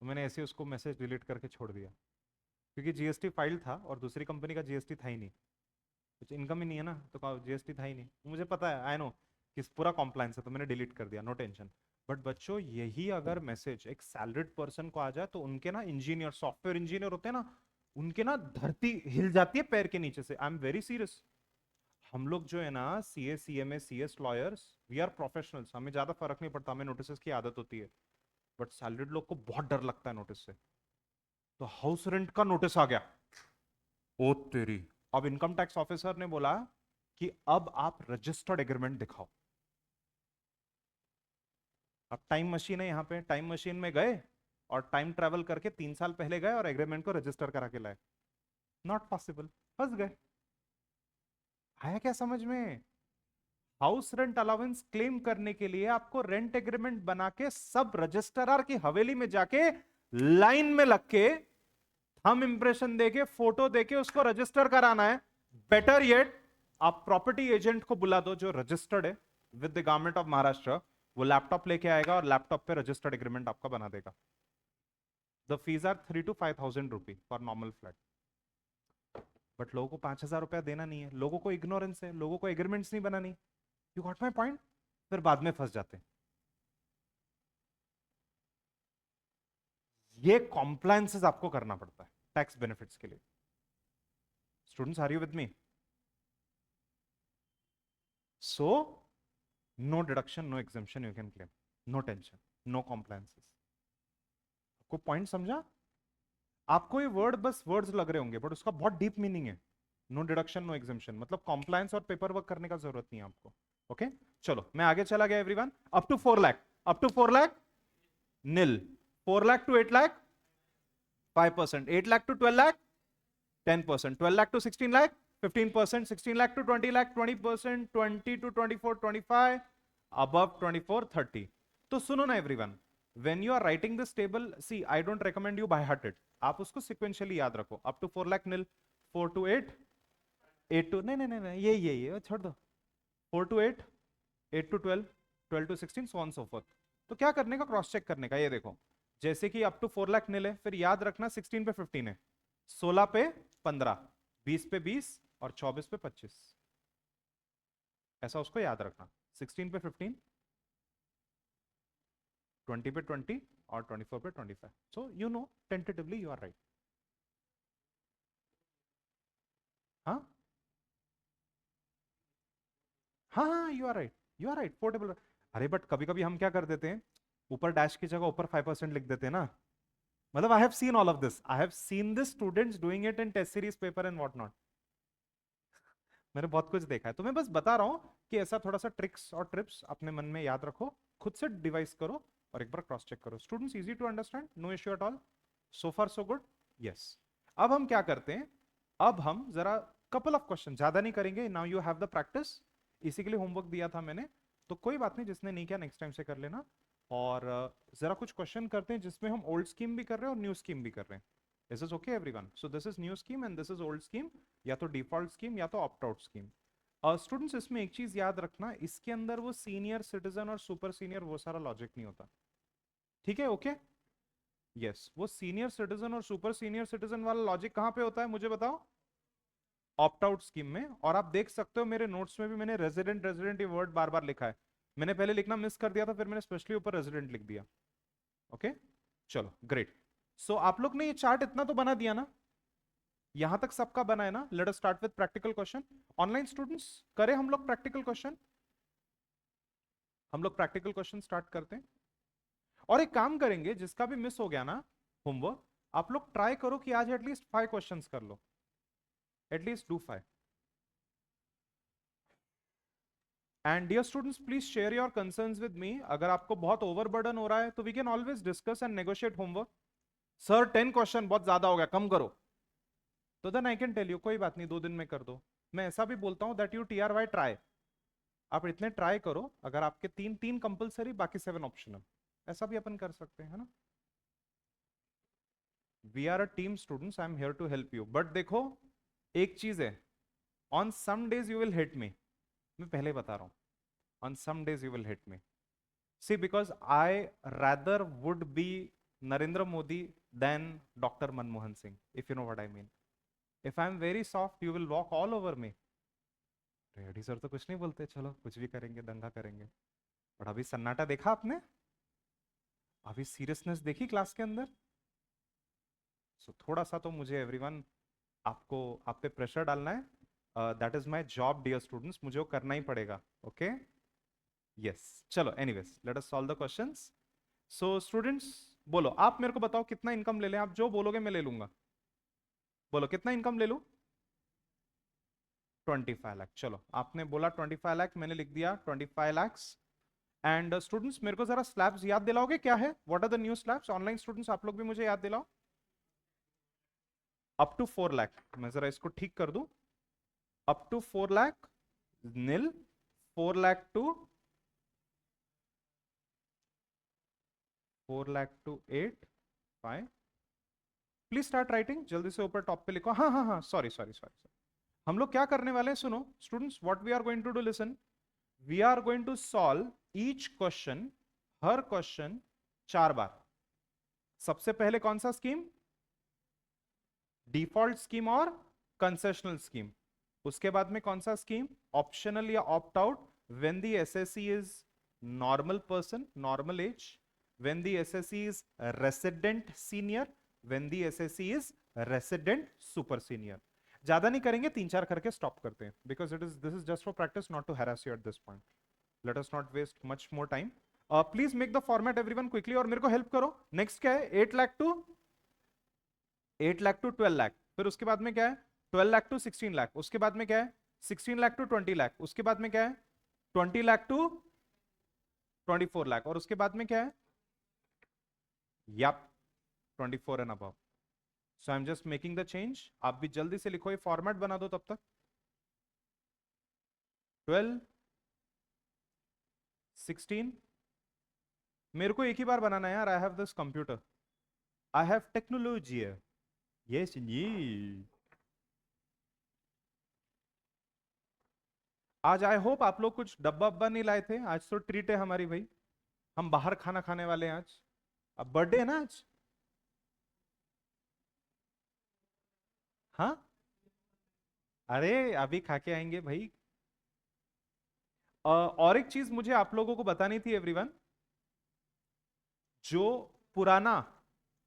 तो मैंने ऐसे उसको मैसेज डिलीट करके छोड़ दिया, क्योंकि जीएसटी फाइल था और दूसरी कंपनी का जीएसटी था ही नहीं, कुछ इनकम ही नहीं है ना, तो जीएसटी था ही नहीं, मुझे पता है, आई नो कि पूरा कॉम्प्लायंस है, तो मैंने डिलीट कर दिया, नो टेंशन। बट बच्चों यही अगर मैसेज एक सैलरीड पर्सन को आ जाए तो उनके ना इंजीनियर, सॉफ्टवेयर इंजीनियर होते हैं ना, उनके ना धरती हिल जाती है पैर के नीचे से। I am very serious. हम लोग जो है ना CA CMA CS lawyers, we are professionals, हमें ज्यादा फर्क नहीं पड़ता, हमें नोटिस की आदत होती है, बट सैलरीड लोग को बहुत डर लगता है नोटिस से। तो हाउस रेंट का नोटिस आ गया, ओ तेरी। अब इनकम टैक्स ऑफिसर ने बोला कि अब आप रजिस्टर्ड एग्रीमेंट दिखाओ। अब टाइम मशीन है यहाँ पे, टाइम मशीन में गए और टाइम ट्रेवल करके 3 साल पहले गए और एग्रीमेंट को रजिस्टर करा के लाए। नॉट पॉसिबल, फंस गए। आया क्या समझ में? हाउस रेंट अलाउंस क्लेम करने के लिए आपको रेंट एग्रीमेंट बना के सब रजिस्ट्रार की हवेली में जाके लाइन में लग के हम इंप्रेशन देके फोटो देके उसको रजिस्टर कराना है। बेटर येट, आप प्रॉपर्टी एजेंट को बुला दो जो रजिस्टर्ड है with the government of Maharashtra, वो लैपटॉप लेके आएगा और लैपटॉप पे रजिस्टर्ड एग्रीमेंट आपका बना देगा। The fees are 3 to 5,000 rupee for normal flat. But लोगों को 5,000 रुपया देना नहीं है, लोगों को इग्नोरेंस है, लोगों को एग्रीमेंट्स नहीं बनानी। You got my point? फिर बाद में फंस जाते हैं। ये कॉम्प्लायंसेस आपको करना पड़ता है टैक्स बेनिफिट्स के लिए। Students, are you with me? So no deduction, no exemption you can claim, no tension, no compliances. आपको पॉइंट समझा? आपको ये वर्ड बस वर्ड्स लग रहे होंगे, बट उसका बहुत डीप मीनिंग है। नो डिडक्शन नो एग्जेम्पशन मतलब कॉम्प्लायंस और पेपर वर्क करने का जरूरत नहीं है आपको। ओके चलो मैं आगे चला गया everyone. Up to 4 lakh, up to 4 lakh nil, 4 lakh to 8 lakh 5%, 8 lakh to 12 lakh 10%, 12 lakh to 16 lakh 15%, 16 lakh to 20 lakh 20%, 20 to 24 25, above 24 30। तो सुनो ना everyone, when you are writing this table, see I don't recommend you by heart it, आप उसको sequentially याद रखो। up to 4 lakh nil, 4 to 8, 8 to नहीं नहीं नहीं नहीं ये छोड़ दो, 4 to 8, 8 to 12, 12 to 16, so on so forth। तो क्या करने का, क्रॉस चेक करने का। ये देखो जैसे कि अप टू 4 लाख नील है, फिर याद रखना 16 पे 15 है, 16 पे 15, 20 पे 20 और 24 पे 25, ऐसा उसको याद रखना। 16 पे 15, 20 पे 20 और 24 पे 25. So you know tentatively you are right. हाँ हाँ हाँ, you are right, you are right, portable. अरे बट कभी कभी हम क्या कर देते हैं, ऊपर डैश की जगह ऊपर 5% लिख देते हैं ना. मतलब I have seen all of this, I have seen this students doing it in test series paper and what not. मैंने बहुत कुछ देखा है, तो मैं बस बता रहा हूं कि ऐसा थोड़ा सा ट्रिक्स और ट्रिप्स अपने मन में याद रखो, खुद से डिवाइस करो और एक बार क्रॉस चेक करो. Students easy to understand, no issue at all, so far so good. Yes. अब हम क्या करते हैं, अब हम जरा कपल ऑफ क्वेश्चन, ज्यादा नहीं करेंगे. Now you have the practice, इसी के लिए होमवर्क दिया था मैंने, तो कोई बात नहीं, जिसने नहीं किया नेक्स्ट टाइम से कर लेना. और जरा कुछ क्वेश्चन करते हैं जिसमें हम ओल्ड स्कीम भी कर रहे हैं और न्यू स्कीम भी कर रहे हैं. This is okay everyone? So this is new scheme and this is old scheme, या तो डिफॉल्ट स्कीम या तो ऑप्ट आउट स्कीम. स्टूडेंट्स इसमें एक चीज याद रखना, इसके अंदर वो सीनियर सिटीजन और सुपर सीनियर वो सारा लॉजिक नहीं होता. ठीक है? ओके. यस, वो सीनियर सिटीजन और सुपर सीनियर सिटीजन वाला लॉजिक कहां पे होता है मुझे बताओ? ऑप्ट आउट स्कीम में. और आप देख सकते हो मेरे नोट्स में भी मैंने रेजिडेंट रेजिडेंट ये वर्ड बार बार लिखा है. मैंने पहले लिखना मिस कर दिया था, फिर मैंने स्पेशली ऊपर रेजिडेंट लिख दिया. ओके, चलो ग्रेट. सो आप लोग ने ये चार्ट इतना तो बना दिया ना, यहां तक सबका बना है ना? Late us start with practical question. Online students करें हम लोग प्रैक्टिकल क्वेश्चन, हम लोग प्रैक्टिकल क्वेश्चन स्टार्ट करते हैं. और एक काम करेंगे, जिसका भी मिस हो गया ना होमवर्क, आप लोग ट्राई करो कि आज एटलीस्ट 5 क्वेश्चंस कर लो, at least do 5. And dear students please share your concerns with me. अगर आपको बहुत ओवरबर्डन हो रहा है तो we can always discuss and negotiate homework. Sir 10 question बहुत ज्यादा हो गया, कम करो. तो then I can tell you कोई बात नहीं, 2 दिन में कर दो. मैं ऐसा भी बोलता हूं दैट यू TRY ट्राई. आप इतने ट्राई करो, अगर आपके 3 कंपलसरी बाकी 7 ऑप्शनल, ऐसा भी अपन कर सकते हैं ना. We are a team students, I am here to help you. But देखो एक चीज है, on some days you will hit me. मैं पहले बता रहा हूं, on some days you will hit me. See, because I rather would be Narendra Modi than Dr. Manmohan Singh, if you know what I mean. If I'm very soft, you will walk all over me. Reddy sir तो कुछ नहीं बोलते, चलो कुछ भी करेंगे, दंगा करेंगे. पर अभी सन्नाटा देखा आपने, अभी सीरियसनेस देखी क्लास के अंदर. सो थोड़ा सा तो मुझे एवरीवन आपको आप पे प्रेशर डालना है. That is my job dear students, मुझे वो करना ही पड़ेगा. Okay, yes. चलो anyways let us solve the questions. So students बोलो, आप मेरे को बताओ कितना इनकम ले लें. आप जो बोलोगे मैं ले लूंगा. बोलो कितना इनकम ले लूं? 25 लाख. चलो आपने बोला 25 लाख, मैंने लिख दिया 25 lakhs. एंड स्टूडेंट्स मेरे को जरा स्लैब्स याद दिलाओगे क्या है, what are the new slabs? Online students आप लोग भी मुझे याद दिलाओ. अप टू 4 लाख, मैं जरा इसको ठीक कर दूं. Up to 4 lakh nil, 4 lakh to 4 lakh to 8 5. Please start writing, जल्दी से ऊपर टॉप पे लिखो. हाँ हाँ हाँ, सॉरी सॉरी सॉरी. हम लोग क्या करने वाले हैं सुनो students, what we are going to do, listen. We are going to solve each question, हर क्वेश्चन 4 बार. सबसे पहले कौन सा स्कीम? डिफॉल्ट स्कीम और कंसेशनल स्कीम. उसके बाद में कौन सा स्कीम? ऑप्शनल या opt out. When the assessee is normal person, normal age. When the assessee is resident senior. When the assessee is resident super senior. ज्यादा नहीं करेंगे, 3-4 करके स्टॉप करते हैं, because it is this is just for practice, not to harass you at this point. Let us not waste much more time. Please make the format everyone quickly, और मेरे को help करो. नेक्स्ट क्या है? 8 lakh to 12 lakh. फिर उसके बाद में क्या है? 12 लाख टू 16 लाख. उसके बाद में क्या है? 16 लाख टू 20 लाख. उसके बाद में क्या है? 20 लाख टू 24 लाख. और उसके बाद में क्या है? Yup, 24 and above. So I am just making the change. आप भी जल्दी से लिखो, ये फॉर्मेट बना दो तब तक. 12 16. मेरे को एक ही बार बनाना है यार, I have this computer, I have technology. Yes ji. आज आई होप आप लोग कुछ डब्बा अब्बा नहीं लाए थे. आज तो ट्रीट है हमारी भाई, हम बाहर खाना खाने वाले हैं आज. अब बर्थडे है ना आज. हाँ, अरे अभी खा के आएंगे भाई. और एक चीज मुझे आप लोगों को बतानी थी एवरीवन. जो पुराना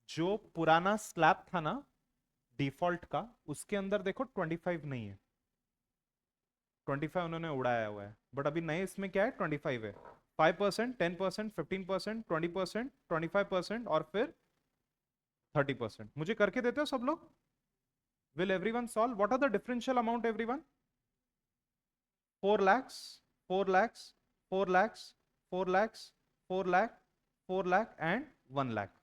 जो पुराना स्लैब था ना डिफॉल्ट का, उसके अंदर देखो 25 नहीं है, 25 उन्होंने उड़ाया हुआ है, बट अभी नए इसमें क्या है, 25 है। 5%, 10%, 15%, 20%, 25% और फिर 30%। मुझे करके देते हो सब लोग? Will everyone solve? What are the differential amount everyone? 4 lakhs, 4 lakhs, 4 lakhs, 4 lakhs, 4 lakh, 4 lakh and 1 lakh.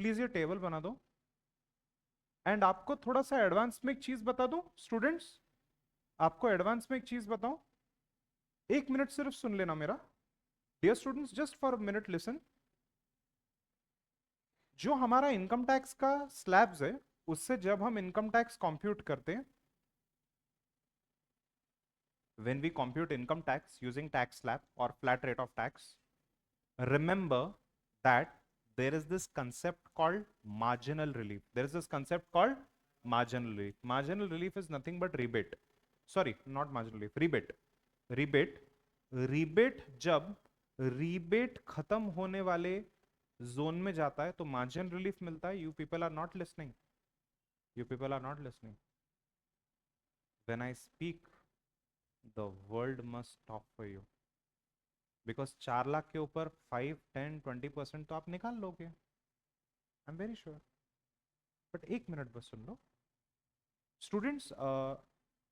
Please ये टेबल बना दो। एंड आपको थोड़ा सा एडवांस में एक चीज बता दूं स्टूडेंट्स, आपको एडवांस में एक चीज बताऊं, एक मिनट सिर्फ सुन लेना मेरा। Dear students, just for a minute listen. जो हमारा इनकम टैक्स का स्लैब्स है, उससे जब हम इनकम टैक्स कंप्यूट करते हैं, when we compute income tax using tax slab or flat rate of tax, remember that there is this concept called marginal relief. There is this concept called marginal relief. Marginal relief is nothing but rebate. Sorry, not marginal relief, rebate. rebate rebate जब rebate खत्म होने वाले zone में जाता है तो margin relief मिलता है। You people are not listening, you people are not listening. When I speak the world must stop for you, because 4 lakh के ऊपर 5, 10, 20% तो आप निकाल लोगे, I am very sure. But एक मिनट बस सुन लो students.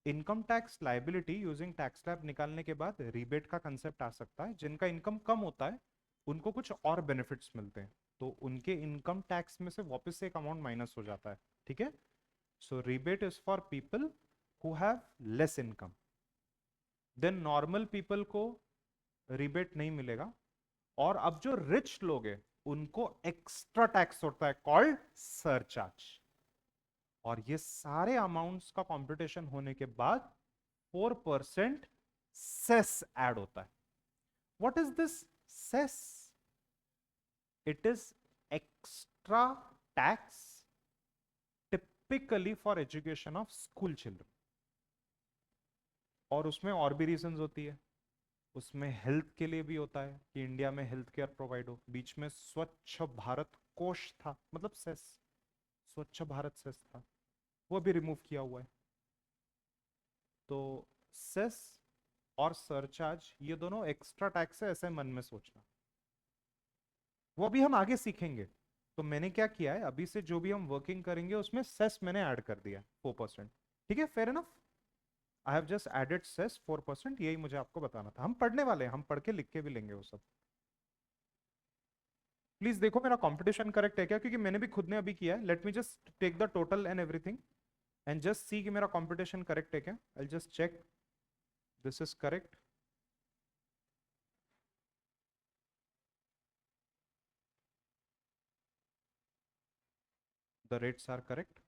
Income tax liability using tax slab निकालने के बाद रिबेट का कंसेप्ट आ सकता है। जिनका इनकम कम होता है उनको कुछ और बेनिफिट्स मिलते हैं, तो उनके इनकम टैक्स में से वापस से एक अमाउंट माइनस हो जाता है, ठीक है। So rebate is for people who have less income. Then normal people को रिबेट नहीं मिलेगा। और अब जो रिच लोग हैं उनको एक्स्ट्रा टैक्स होता है कॉल्ड सरचार्ज। और ये सारे अमाउंट्स का कंप्यूटेशन होने के बाद 4% सेस ऐड होता है। What is this cess? It is extra tax typically for education of school children. और उसमें और भी रीजंस होती है, उसमें हेल्थ के लिए भी होता है कि इंडिया में हेल्थ केयर प्रोवाइड हो। बीच में स्वच्छ भारत कोष था, मतलब सेस, स्वच्छ भारत सेस था, वो भी रिमूव किया हुआ है। तो सेस और सरचार्ज ये दोनों एक्स्ट्रा टैक्स है, ऐसे मन में सोचना। वो भी हम आगे सीखेंगे। तो मैंने क्या किया है, अभी से जो भी हम वर्किंग करेंगे उसमें सेस मैंने ऐड कर दिया 4%। ठीक है, fair enough. I have just added cess 4%। यही मुझे आपको बताना था। हम पढ़ने वाले हैं, हम पढ़ के लिख के भी लेंगे वो सब। प्लीज देखो मेरा कंपटीशन करेक्ट है क्या, क्योंकि मैंने भी खुद ने अभी किया है। Let me just take the total and everything and just see कि मेरा कंपटीशन करेक्ट है क्या। I just check this is correct. The rates are correct.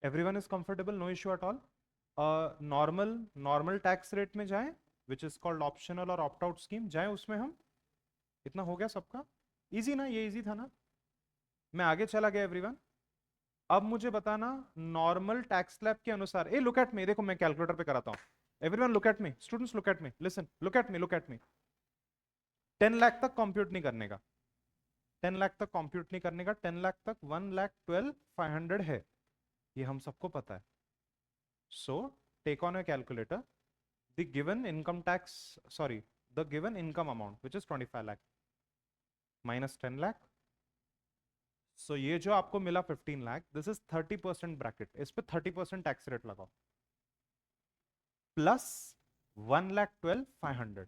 Everyone is comfortable, no issue at all. Normal normal tax rate में जाएं, which is called optional और opt out scheme, जाएं उसमें हम। इतना हो गया सबका? इजी ना, ये इजी था ना? मैं आगे चला गया एवरीवन। अब मुझे बताना नॉर्मल टैक्स स्लैब के अनुसार। ए लुक एट मी, देखो मैं कैलकुलेटर पे कराता हूं। Everyone look at me, students look at me, listen, look at me, look at me. 10 lakh तक कंप्यूट नहीं करने का, 10 लाख तक कंप्यूट नहीं करने का, 10 लाख तक 1,12,500 है, ये हम सबको पता है. So take on a calculator, the given income tax, sorry, the given income amount which is 25 lakh minus 10 lakh. So ये जो आपको मिला 15 लाख, दिस इज 30% ब्रैकेट, इस पे 30% टैक्स रेट लगाओ, प्लस 1,12,500.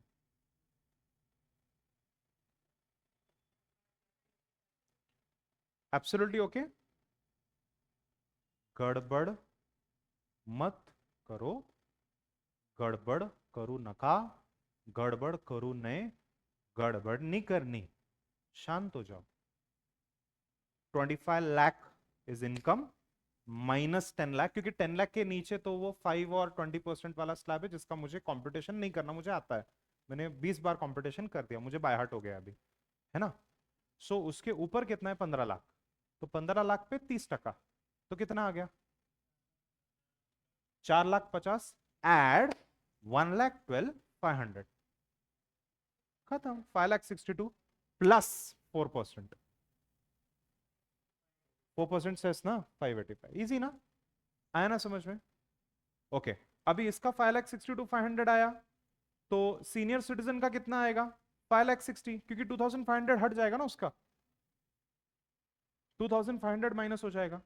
Absolutely okay. गड़बड़ मत करो, गड़बड़ करू नका, गड़बड़ करू नए, गड़बड़ नहीं करनी, शांत हो जाओ. 25 lakh is income minus 10 lakh, क्योंकि 10 लाख के नीचे तो वो 5 और 20% वाला स्लैब है जिसका मुझे कंपटीशन नहीं करना, मुझे आता है, मैंने 20 बार कंपटीशन कर दिया, मुझे बाय हार्ट हो गया अभी, है ना. सो उसके ऊपर कितना है, 15 लाख. तो 15 लाख पे 30%, तो कितना आ गया, 4,50,000 एड 1,12,500, खत्म. 5,62 प्लस 4%, 4% सेस ना 585, इजी ना, आया ना समझ में. ओके अभी इसका 5,62,500 आया, तो सीनियर सिटीजन का कितना आएगा, 5,60,000, क्योंकि 2,500 हट जाएगा ना उसका, 2,500 माइनस हो जाएगा.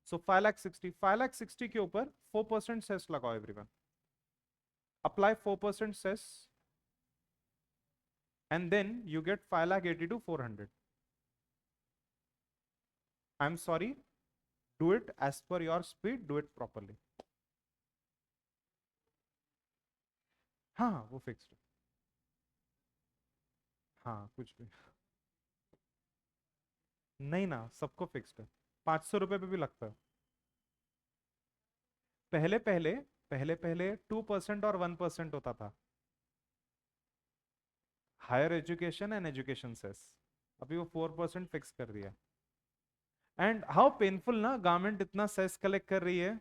सो 5,60,000 के ऊपर 4% सेस लगाओ everyone, apply 4% cess, and then you get 5,82,400. I'm sorry, do it as per your speed, do it properly. हाँ हाँ वो फिक्स्ड है, हाँ कुछ भी नहीं ना, सबको फिक्स्ड है, 500 रुपये पे भी लगता है. पहले पहले पहले पहले 2% और 1% होता था, higher education and education cess, अभी वो 4% फिक्स कर दिया. एंड हाउ पेनफुल ना, गवर्नमेंट इतना सेस कलेक्ट कर रही है,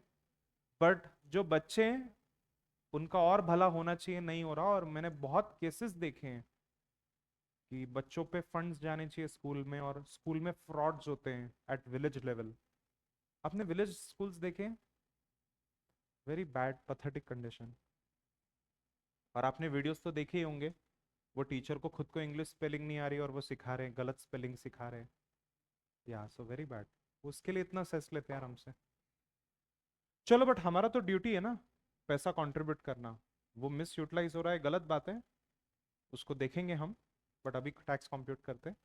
बट जो बच्चे हैं उनका और भला होना चाहिए, नहीं हो रहा. और मैंने बहुत केसेस देखे हैं कि बच्चों पे फंड्स जाने चाहिए स्कूल में, और स्कूल में फ्रॉड्स होते हैं एट विलेज लेवल. आपने विलेज स्कूल्स देखे, वेरी बैड पथेटिक कंडीशन. और आपने वीडियोस तो देखे ही होंगे, वो टीचर को खुद को इंग्लिश स्पेलिंग नहीं आ रही और वो सिखा रहे हैं, गलत स्पेलिंग सिखा रहे हैं, या सो वेरी बैड. उसके लिए इतना सेस लेते हैं हमसे. चलो बट हमारा तो ड्यूटी है ना पैसा कंट्रीब्यूट करना, वो मिस यूटिलाइज हो रहा है, गलत बात है, उसको देखेंगे हम, बट अभी टैक्स कंप्यूट करते हैं.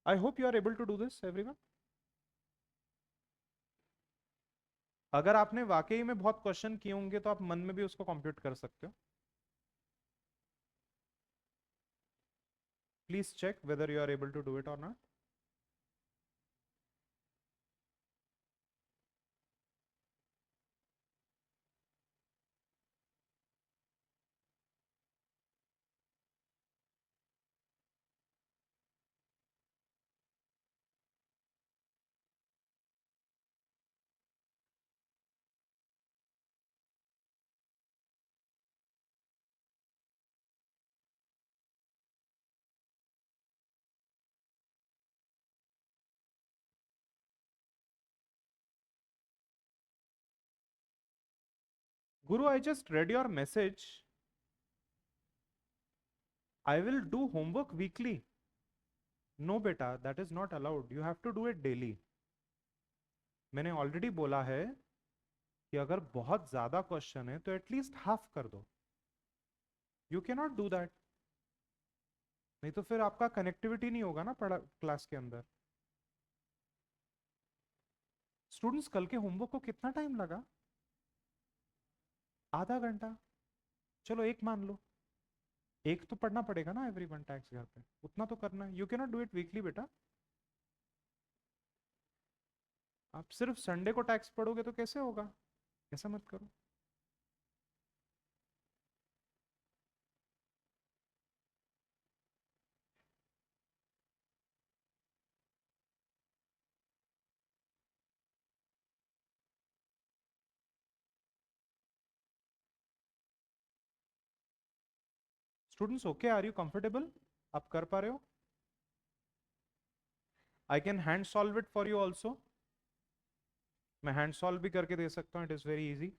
I hope you are able to do this everyone. अगर आपने वाकई में बहुत क्वेश्चन किए होंगे तो आप मन में भी उसको कंप्यूट कर सकते हो. Please check whether you are able to do it or not. Guru, I just read your message. I will do homework weekly. No beta, that is not allowed. You have to do it daily. मैंने already बोला है कि अगर बहुत ज्यादा question है तो at least half कर दो. You can not do that, नहीं तो फिर आपका कनेक्टिविटी नहीं होगा ना पढ़ा क्लास के अंदर. स्टूडेंट्स कल के होमवर्क को कितना टाइम लगा, आधा घंटा, चलो एक मान लो, एक तो पढ़ना पड़ेगा ना एवरी वन टैक्स घर पे, उतना तो करना है. You can not do it weekly बेटा. आप सिर्फ संडे को टैक्स पढ़ोगे तो कैसे होगा, ऐसा मत करो. Students okay, are you comfortable. आप कर पा रहे हो? I can hand solve it for you also. मैं हैंड सॉल्व भी करके दे सकता हूँ. It is very easy.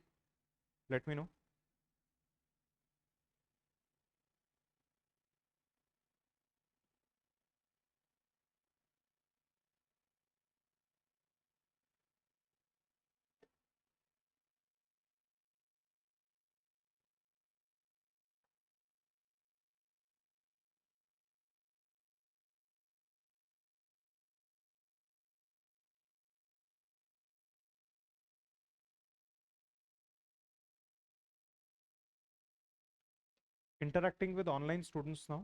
Let me know. Interacting with online students now.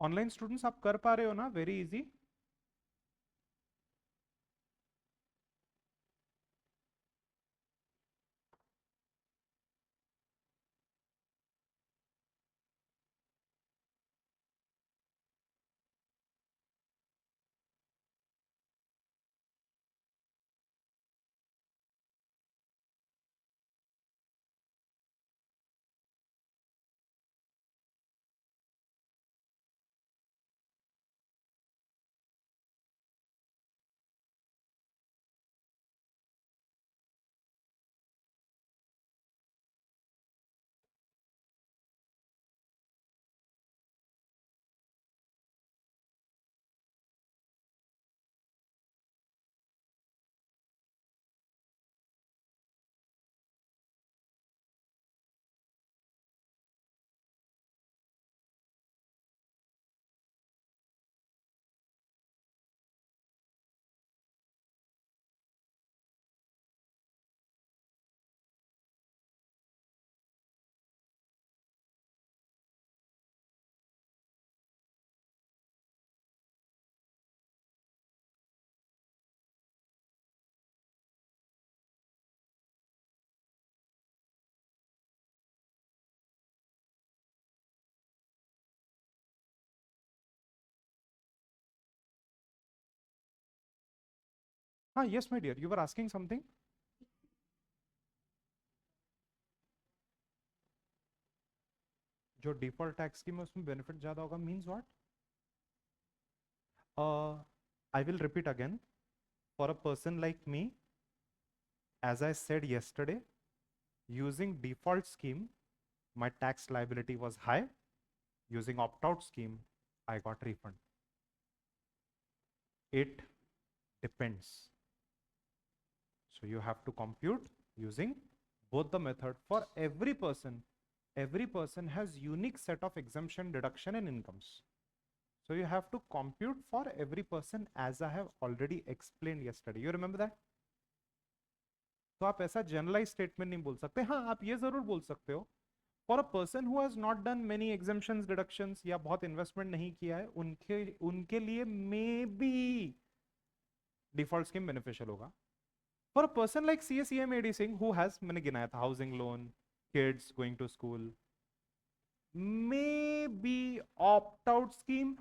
Online students आप कर पा रहे हो ना? Very easy. हाँ, yes my dear, you were asking something. जो डिफॉल्ट टैक्स स्कीम है उसमें बेनिफिट ज्यादा होगा means what? I will repeat again. For a person like me, as I said yesterday, using default scheme, my tax liability was high. Using opt-out scheme, I got refund. It depends. So you have to compute using both the method for every person. Every person has unique set of exemption, deduction and incomes. So you have to compute for every person as I have already explained yesterday. You remember that? तो आप ऐसा generalise statement नहीं बोल सकते. हाँ, आप ये जरूर बोल सकते हो, for a person who has not done many exemptions deductions या बहुत इन्वेस्टमेंट नहीं किया है, उनके उनके लिए may be default scheme beneficial होगा. For a person like C S C M A D Singh who has, मैंने गिनाया था, housing loan, kids going to school, may be opt out scheme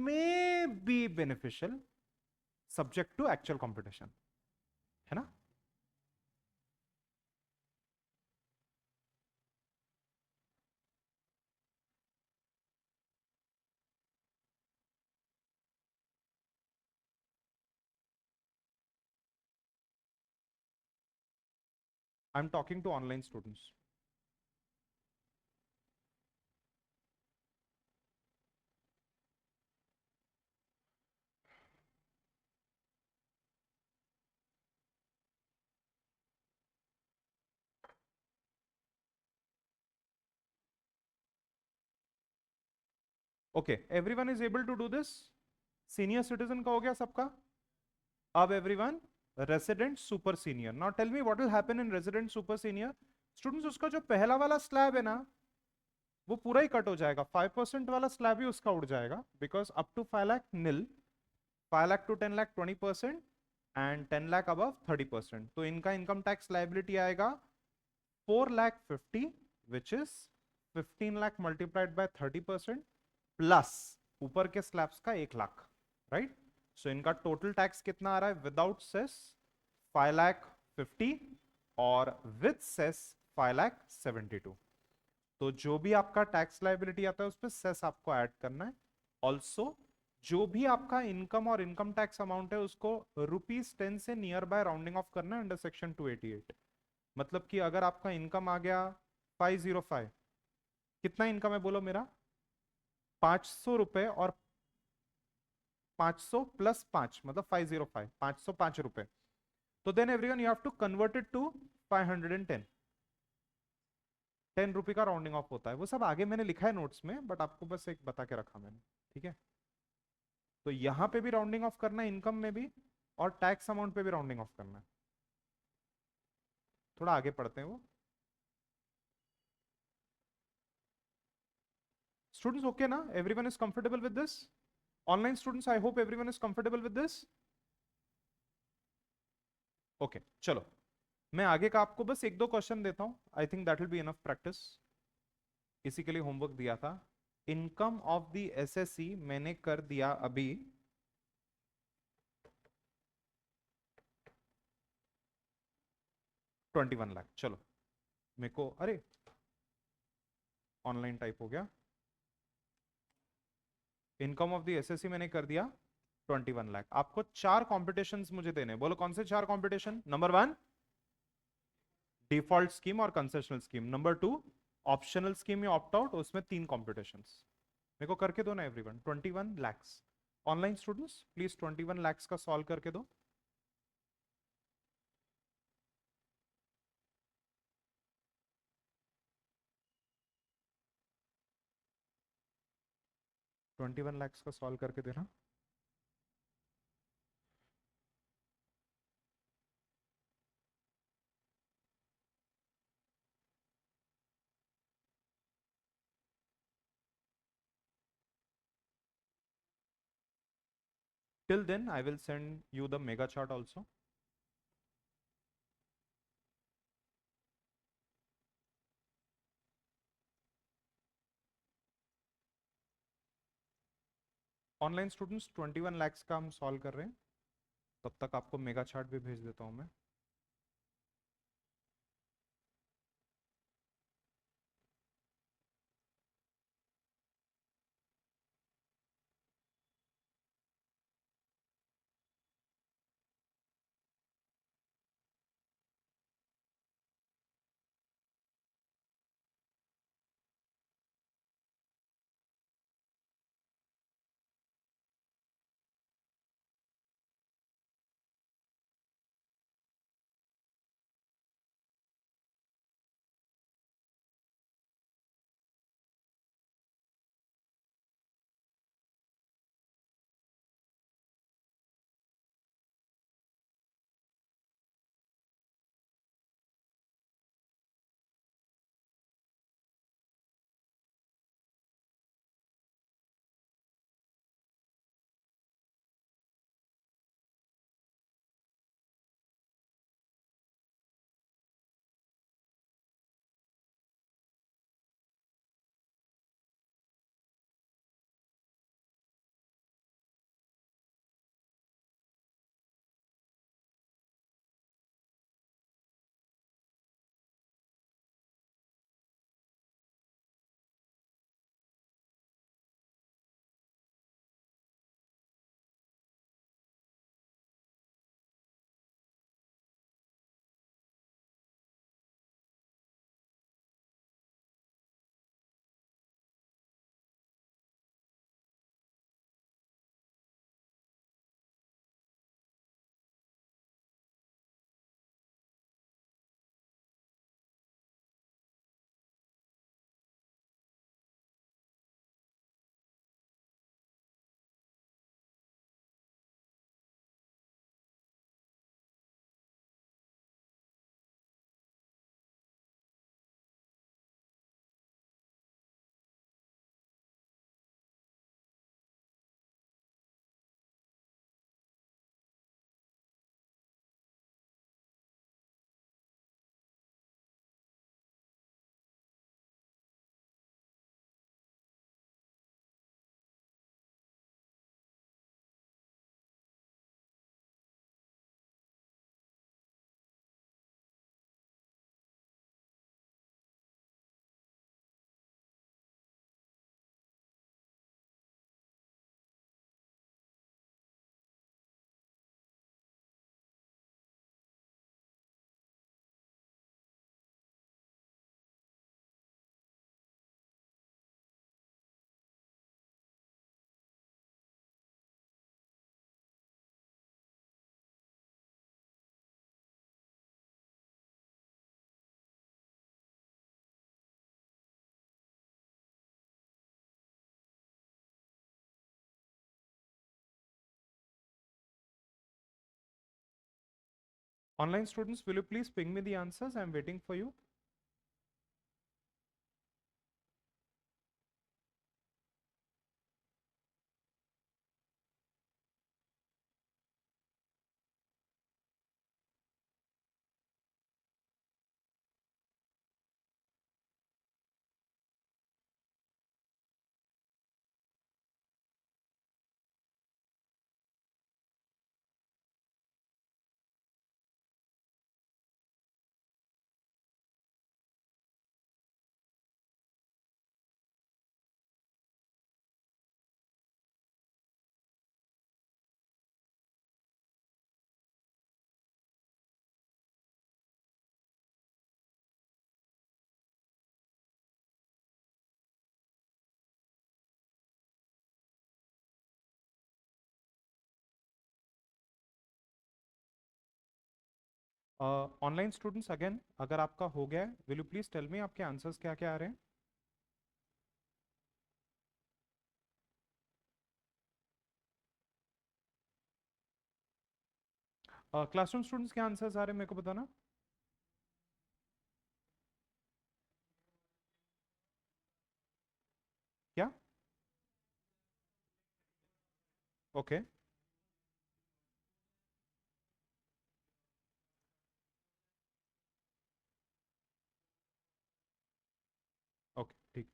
may be beneficial subject to actual competition. है ना? I am talking to online students. Okay, everyone is able to do this. Senior citizen का हो गया सबका. अब everyone, resident super senior. Now tell me what will happen in resident super senior. Students, उसका जो पहला वाला स्लैब है ना, वो पूरा ही कट हो जाएगा. 5% वाला स्लैब ही उसका उड़ जाएगा, because up to 5 lakh nil, 5 lakh to 10 lakh 20%, and 10 lakh above 30%. तो इनका इनकम टैक्स लाइबिलिटी आएगा 4 lakh 50, which is 15 lakh multiplied by 30%, plus ऊपर के स्लैब्स का 1 लाख. राइट. सो इनका टोटल टैक्स कितना आ रहा है विदाउट सेस? 5 लाख 50, और विथ सेस 5 लाख 72. तो जो भी आपका टैक्स लाइबिलिटी आता है उस पर सेस आपको ऐड करना है. ऑल्सो जो भी आपका इनकम और इनकम टैक्स अमाउंट है उसको ₹10 से नियर बाय राउंडिंग ऑफ करना है अंडर सेक्शन 288. मतलब कि अगर आपका इनकम आ गया 505, कितना इनकम है बोलो मेरा? 500 रुपए, और 500 प्लस 5 मतलब 505, 505 रुपए. तो then everyone you have to convert it to 510. 10 रुपए का राउंडिंग ऑफ होता है. वो सब आगे मैंने लिखा है नोट्स में, बट आपको बस एक बता के रखा मैंने. ठीक है. तो यहां पे भी राउंडिंग ऑफ करना है, इनकम में भी, और टैक्स अमाउंट पे भी राउंडिंग ऑफ करना है. थोड़ा आगे पढ़ते हैं वो. स्टूडेंट्स ओके ना? Everyone is comfortable with this? Online students, I hope everyone is comfortable with this. Okay, चलो मैं आगे का आपको बस एक दो क्वेश्चन देता हूं. I think that will be enough practice. इसी के लिए होमवर्क दिया था. इनकम ऑफ द एसएससी मैंने कर दिया अभी 21 लाख. चलो मेरे को, अरे ऑनलाइन टाइप हो गया. इनकम ऑफ द एसएससी मैंने कर दिया 21 लाख. आपको 4 कॉम्पिटिशन मुझे देने. बोलो कौन से 4 कॉम्पिटिशन? नंबर 1 डिफॉल्ट स्कीम और concessional scheme. Number 2 optional scheme या ऑप्ट आउट, उसमें 3 कॉम्पिटिशन. मेरे को करके दो ना everyone. 21 lakhs. Online students please 21 lakhs का सॉल्व करके दो. 21 lakhs का सॉल्व करके देना. Till then, I will send you the mega chart also. Online students 21 lakhs का हम सॉल्व कर रहे हैं. तब तक आपको मेगा चार्ट भी भेज देता हूं मैं. Online students, will you please ping me the answers? I'm waiting for you. Online students again, अगर आपका हो गया है, will you please tell me आपके आंसर्स क्या क्या आ रहे हैं? क्लासरूम स्टूडेंट्स के आंसर्स आ रहे हैं, मेरे को बताना। क्या? ओके, ओके, ठीक।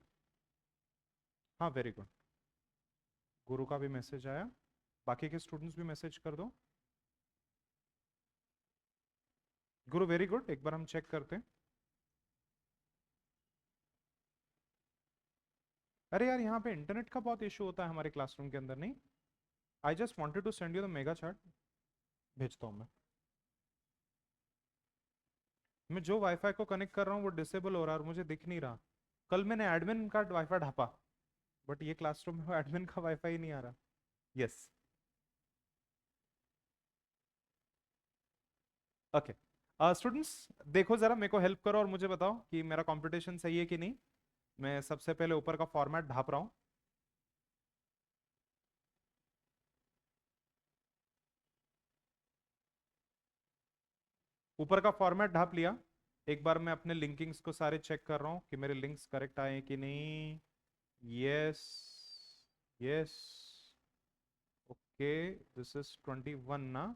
हाँ, वेरी गुड। गुरु का भी मैसेज आया, बाकी के स्टूडेंट्स भी मैसेज कर दो। गुरु वेरी गुड, एक बार हम चेक करते हैं। अरे यार, यहाँ पे इंटरनेट का बहुत इशू होता है हमारे क्लासरूम के अंदर, नहीं? I just wanted to send you the mega chart, भेजता हूँ मैं जो वाईफाई को कनेक्ट कर रहा हूँ वो डिसेबल हो रहा है और मुझे दिख नहीं रहा। कल मैंने एडमिन का वाईफाई ढापा, बट ये क्लासरूम में एडमिन का वाईफाई नहीं आ रहा। Yes, okay. स्टूडेंट्स, देखो जरा, मेरे को हेल्प करो और मुझे बताओ कि मेरा कंप्यूटेशन सही है कि नहीं। मैं सबसे पहले ऊपर का फॉर्मेट ढाप रहा हूँ। ऊपर का फॉर्मेट ढाप लिया। एक बार मैं अपने लिंकिंग्स को सारे चेक कर रहा हूँ कि मेरे लिंक्स करेक्ट आए हैं कि नहीं। Yes, yes, okay. This is 21 ना,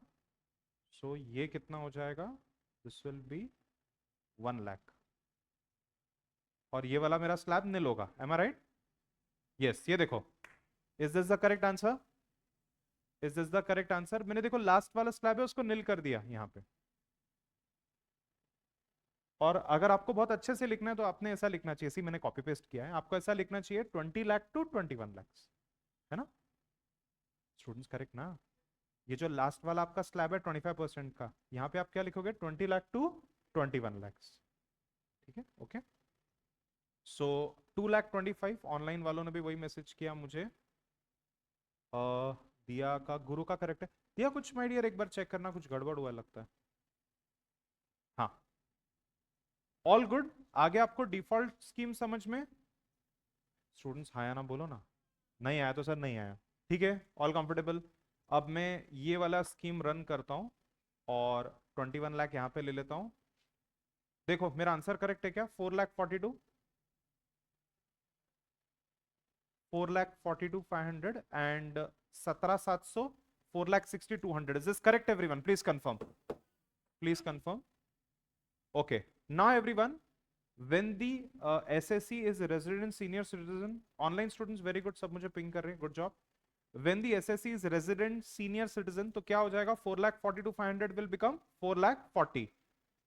सो ये कितना हो जाएगा? This will be 1 lakh. और ये वाला मेरा स्लैब निल होगा, एम आई राइट? यस, ये देखो। Is this the correct answer? Is this the correct answer? मैंने देखो लास्ट वाला स्लैब है उसको निल कर दिया यहाँ पे। और अगर आपको बहुत अच्छे से लिखना है तो आपने ऐसा लिखना चाहिए, इसी मैंने कॉपी पेस्ट किया है, आपको ऐसा लिखना चाहिए 20 लाख टू 21 लाख, है ना? स्टूडेंट्स करेक्ट ना? ये जो लास्ट वाला आपका स्लैब है 25% का, यहाँ पे आप क्या लिखोगे? 20 लाख टू 21 लाख। ठीक है, ओके। सो 2,25,000। ऑनलाइन वालों ने भी वही मैसेज किया मुझे। दिया का, गुरु का करेक्ट है। दिया कुछ माय डियर एक बार चेक करना, कुछ गड़बड़ हुआ लगता है। हाँ, ऑल गुड। आगे आपको डिफॉल्ट स्कीम समझ में? स्टूडेंट्स हाँ या ना बोलो ना। नहीं आया तो सर नहीं आया, ठीक है, ऑल कंफर्टेबल। अब मैं ये वाला स्कीम रन करता हूँ और 21 लाख यहाँ पे ले लेता हूँ। देखो मेरा आंसर करेक्ट है क्या? 4,42,000, 4,42,500 and 17,700, 4,60,200। Is this correct everyone? Please confirm, please confirm. Okay, now everyone, when the SSC is a resident senior citizen, online students very good, सब मुझे पिंग कर रहे हैं, good job. When the SSC is resident senior citizen, तो क्या हो जाएगा? 4,42,500 will become 4,40,000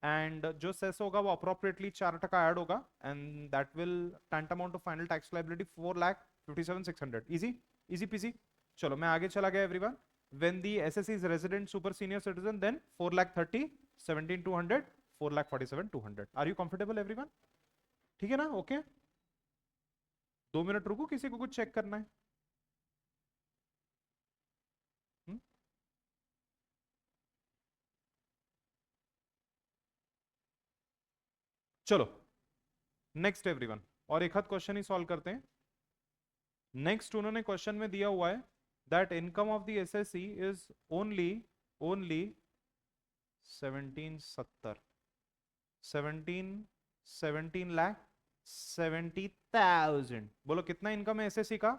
and जो सेस होगा वो appropriately 4% ऐड होगा and that will tantamount to final tax liability 4,57,600. Easy, easy peasy. चलो मैं आगे चला गया everyone. When the SSC is resident super senior citizen, then 4,30,000, 17,200, 4,47,200. Are you comfortable everyone? ठीक है ना? ओके, 2 मिनट रुको, किसी को कुछ चेक करना है? हुँ? चलो नेक्स्ट एवरीवन, और एक हाथ क्वेश्चन ही सॉल्व करते हैं। नेक्स्ट उन्होंने क्वेश्चन में दिया हुआ है that income of the assessee is only only 1770, 17 lakh 70,000। बोलो कितना इनकम है एसएससी का?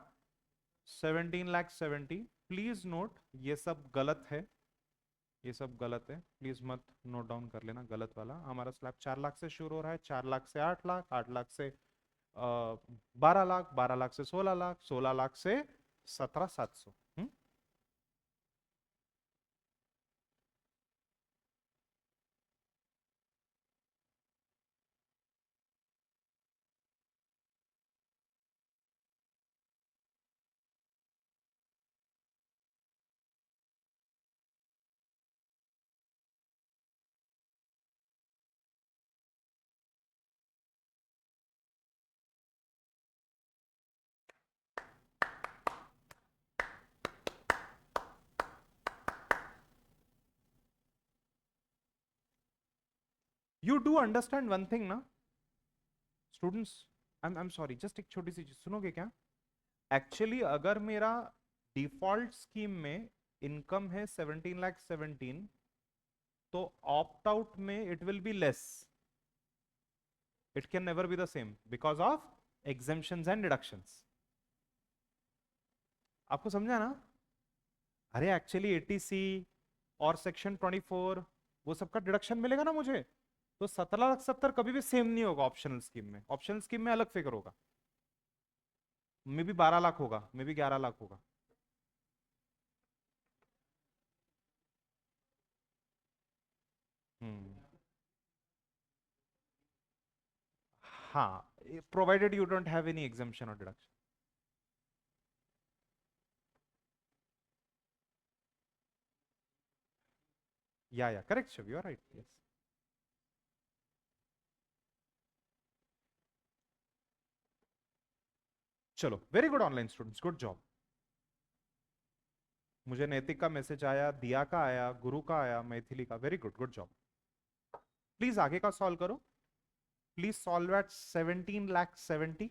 17 लाख 70। प्लीज नोट, ये सब गलत है, ये सब गलत है, प्लीज मत नोट डाउन कर लेना गलत वाला। हमारा स्लैब 4 लाख से शुरू हो रहा है, 4 लाख से 8 लाख, 8 लाख से 12 लाख, 12 लाख से 16 लाख, 16 लाख से 17,700। You do understand one thing ना students? I am sorry, just एक छोटी सी चीज सुनोगे क्या? एक्चुअली अगर मेरा डिफॉल्ट स्कीम में इनकम है 17 लाख 17, तो ऑप्ट आउट में it will be less. It can never be the same because of exemptions and deductions. आपको समझा ना? अरे एक्चुअली एटीसी और सेक्शन 24 वो सबका डिडक्शन मिलेगा ना मुझे, तो 17 लाख 70 कभी भी सेम नहीं होगा ऑप्शनल स्कीम में। ऑप्शनल स्कीम में अलग फिगर होगा, मे बी 12 लाख होगा, मे बी 11 लाख होगा। हम्म। हाँ, provided you don't have any exemption और डिडक्शन। या correct Shiv, you are right, yes. चलो, very good online students, good job. मुझे नैतिक का मैसेज आया, दिया का आया, गुरु का आया, मैथिली का, very good, good job. Please आगे का सॉल्व करो। Please solve at 17 lakh 70।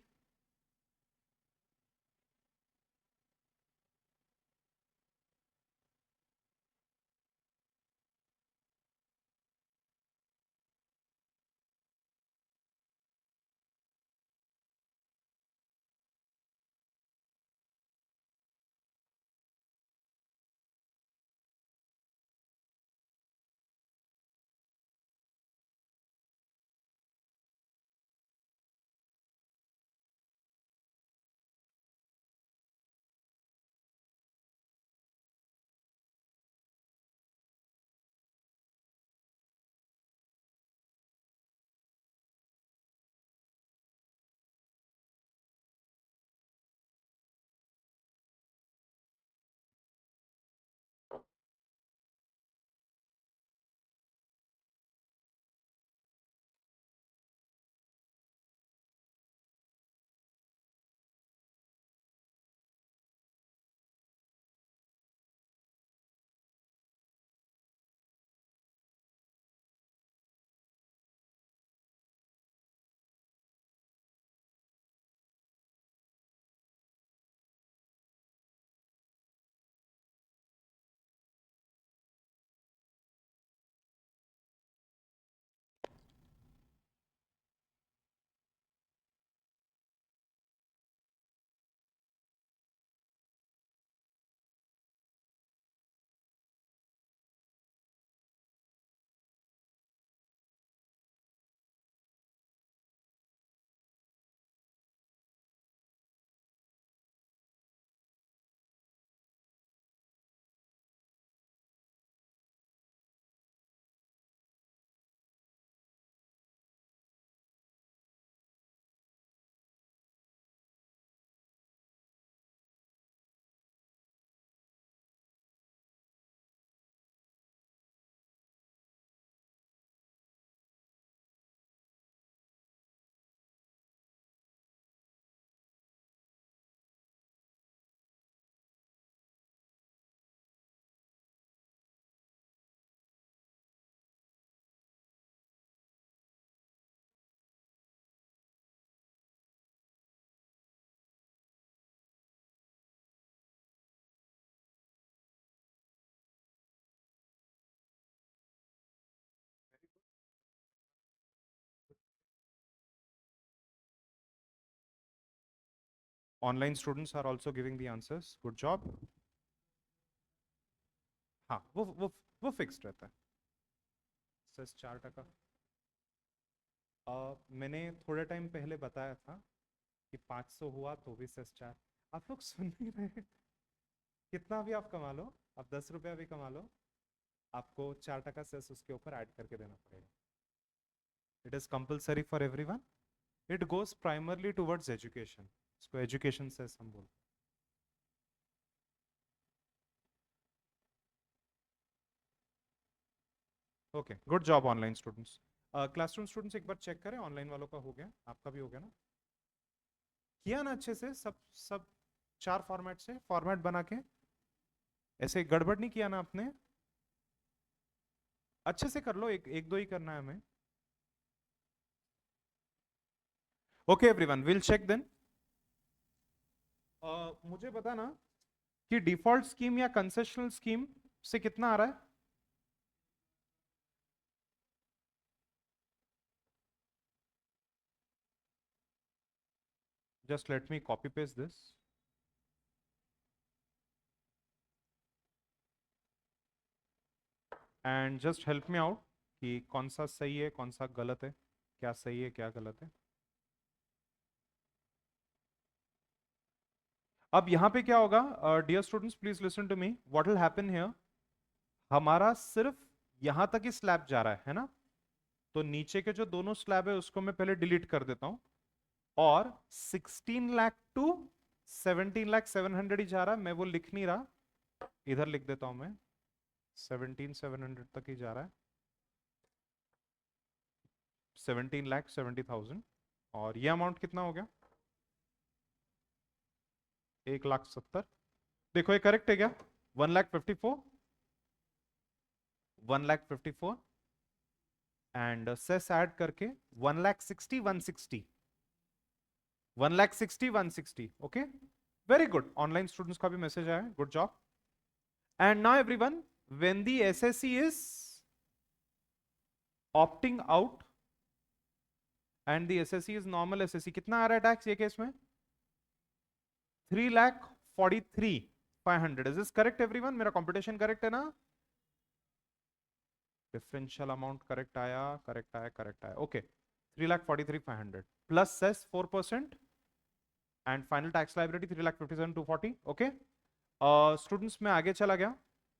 Online students are also giving the answers, good job. हाँ वो फिक्स्ड रहता है, सेस 4%। मैंने थोड़े टाइम पहले बताया था कि 500 हुआ तो भी सेस 4। आप लोग सुन नहीं रहे? कितना भी आप कमा लो, आप 10 रुपया भी कमा लो, आपको 4% सेस उसके ऊपर ऐड करके देना पड़ेगा। It is compulsory for everyone. It goes primarily towards education, इसको एजुकेशन सेस हम बोलते हैं। Okay, good job online students. Classroom students एक बार चेक करें, ऑनलाइन वालों का हो गया, आपका भी हो गया ना? किया ना अच्छे से? सब सब 4 फॉर्मेट से फॉर्मेट बना के ऐसे गड़बड़ नहीं किया ना आपने? अच्छे से कर लो, एक एक दो ही करना है हमें। Okay everyone, will check then. मुझे बताना कि डिफॉल्ट स्कीम या कंसेशनल स्कीम से कितना आ रहा है? Just let me copy paste this and just help me out कि कौन सा सही है कौन सा गलत है, क्या सही है क्या गलत है। अब यहां पे क्या होगा, dear students please listen to me, what will happen here. हमारा सिर्फ यहां तक ही स्लैब जा रहा है ना? तो नीचे के जो दोनों स्लैब है उसको मैं पहले डिलीट कर देता हूं, और 16 लाख टू 17,700,000 ही जा रहा है, मैं वो लिख नहीं रहा, इधर लिख देता हूं मैं, 17,700 तक ही जा रहा है, 17,70,000। और ये अमाउंट कितना हो गया? 1,70,000। देखो ये करेक्ट है क्या? 1,54,000, 1,54,000 एंड सेस ऐड करके 1,60,160, 1,60,160। Okay, very good. Online students का भी मैसेज आया, good job. And now everyone, when the assessee is opting out and the assessee is normal assessee, कितना आ रहा है टैक्स ये केस में? 3,43,500। Is this correct everyone? मेरा कंप्यूटेशन करेक्ट है ना? डिफरेंशियल अमाउंट करेक्ट आया, करेक्ट आया, करेक्ट आया। Okay, 3,43,500 plus cess 4% and final tax liability 3,57,240। Okay students, में आगे चला गया।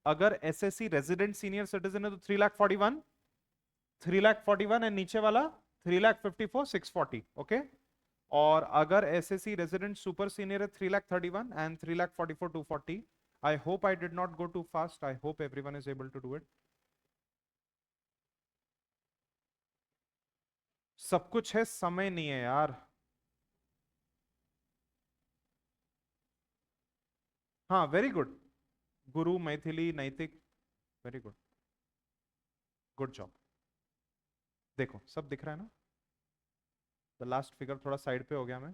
अगर एसएससी रेजिडेंट सीनियर सिटीजन है तो 3,41,000, 3,41,000 एंड नीचे वाला 3,54,640। ओके, और अगर एसएससी रेजिडेंट सुपर सीनियर है 3,31,000 and 3,44,240। I hope I did not go too fast, I hope everyone is able to do it. सब कुछ है, समय नहीं है यार। हाँ वेरी गुड, गुरु मैथिली नैतिक, वेरी गुड, गुड जॉब। देखो सब दिख रहा है ना? द लास्ट फिगर थोड़ा साइड पे हो गया मैं।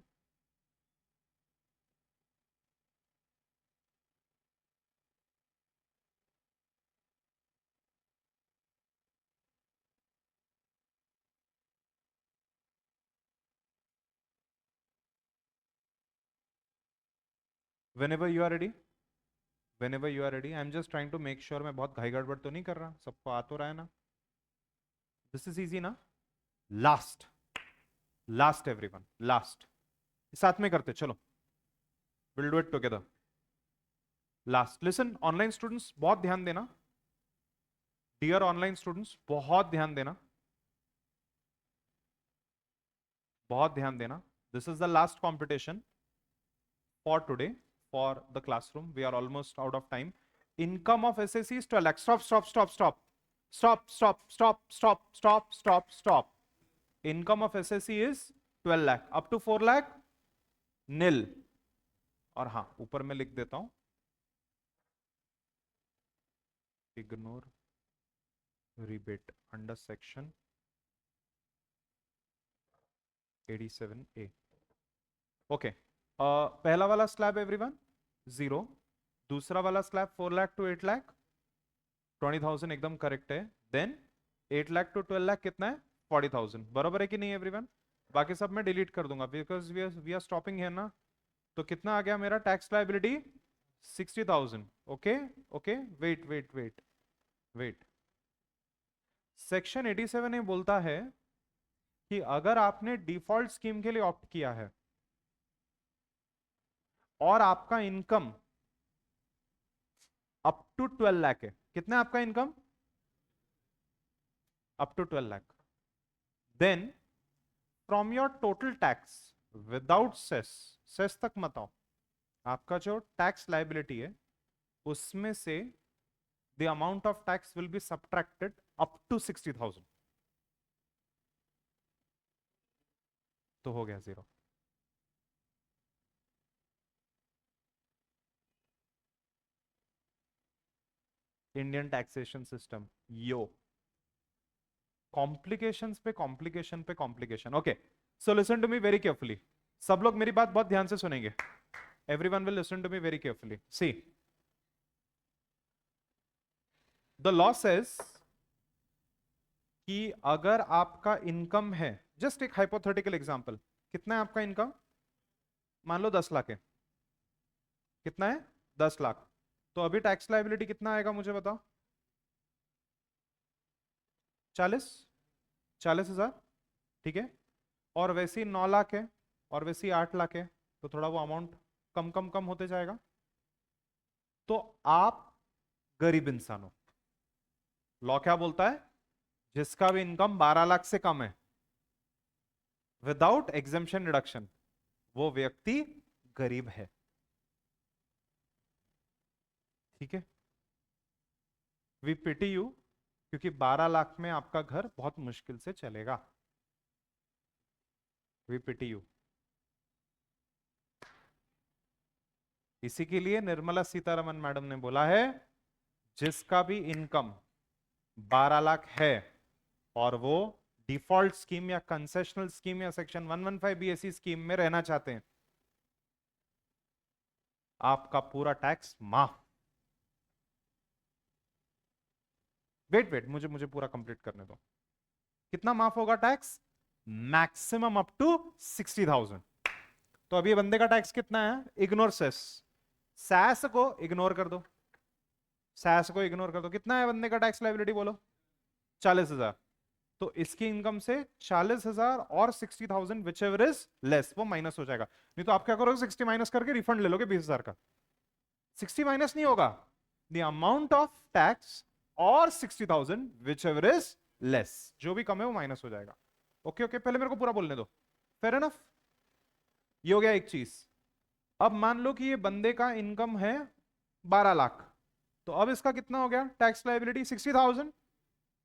whenever you are ready, whenever you are ready, I am just trying to make sure मैं बहुत घाई गड़बड़ तो नहीं कर रहा, सबको आ तो रहा है ना? दिस इज इजी ना? लास्ट, लास्ट एवरीवन, लास्ट, साथ में करते चलो, will do it together. Last, listen online students, बहुत ध्यान देना, डियर ऑनलाइन स्टूडेंट्स बहुत ध्यान देना, बहुत ध्यान देना। This is the last competition for today for the classroom, we are almost out of time. Income of SSC is 12 lakh. Stop stop stop stop stop stop stop stop stop stop stop. Income of SSC is 12 lakh, up to 4 lakh nil. और हाँ, ऊपर में लिख देता हूं, ignore rebate under section 87A। Okay, पहला वाला slab everyone 0, दूसरा वाला स्लैब 4 लाख टू 8 लाख 20,000 एकदम करेक्ट है। देन 8 लाख टू 12 लाख कितना है? 40,000। बराबर है कि नहीं एवरीवन? बाकी सब मैं डिलीट कर दूंगा बिकॉज वी आर स्टॉपिंग है ना, तो कितना आ गया मेरा tax liability? 60,000। Okay okay, wait wait wait wait. Section 87 ये बोलता है कि अगर आपने डिफॉल्ट स्कीम के लिए ऑप्ट किया है और आपका इनकम अप टू 12 लाख है, कितना है आपका income? Up to 12 lakh, then from your total tax without cess, cess तक मत आओ, आपका जो टैक्स लाइबिलिटी है उसमें से the amount of tax will be subtracted up to 60,000, तो हो गया zero. Indian taxation system, yo complications पे कॉम्प्लिकेशन पे complication. Okay, so listen to me very carefully, सब लोग मेरी बात बहुत ध्यान से सुनेंगे। Everyone will listen to me very carefully. See, the law says कि अगर आपका इनकम है, जस्ट एक हाइपोथेटिकल एग्जांपल, कितना है आपका इनकम? मान लो 10 लाख है। कितना है? 10 लाख। तो अभी टैक्स लाइबिलिटी कितना आएगा मुझे बताओ? 40,000, ठीक है। और वैसे ही 9 लाख है, और वैसे ही 8 लाख है, तो थोड़ा वो अमाउंट कम कम कम होते जाएगा। तो आप गरीब इंसान हो। लॉ क्या बोलता है? जिसका भी इनकम 12 लाख से कम है विदाउट एग्जेम्पशन डिडक्शन, वो व्यक्ति गरीब है, ठीक है। वी पिटी यू, क्योंकि 12 लाख में आपका घर बहुत मुश्किल से चलेगा। We pity you. इसी के लिए निर्मला सीतारमन मैडम ने बोला है, जिसका भी इनकम 12 लाख है और वो डिफॉल्ट स्कीम या कंसेशनल स्कीम या सेक्शन 115 बीएसई स्कीम में रहना चाहते हैं, आपका पूरा टैक्स माफ। वेट वेट, मुझे मुझे पूरा कंप्लीट करने दो। कितना माफ होगा टैक्स? Maximum up to 60,000। तो अभी बंदे का टैक्स कितना है? इग्नोर सेस, सैस को इग्नोर कर दो, सैस को इग्नोर कर दो। कितना है बंदे का टैक्स लाइबिलिटी बोलो? 40,000। तो इसकी इनकम से 40,000 और 60,000 विच एवर इज लेस, वो माइनस हो जाएगा। नहीं तो आप क्या करोगे? 60 माइनस करके रिफंड ले लोगे 20,000 का। 60 माइनस नहीं होगा, द अमाउंट ऑफ टैक्स और 60,000 विच एवर इज लेस, जो भी कम है वो माइनस हो जाएगा। ओके ओके, पहले मेरे को पूरा बोलने दो। फेयर एनफ, ये हो गया एक चीज। अब मान लो कि ये बंदे का इनकम है 12 लाख, तो अब इसका कितना हो गया टैक्स लाइबिलिटी? 60,000।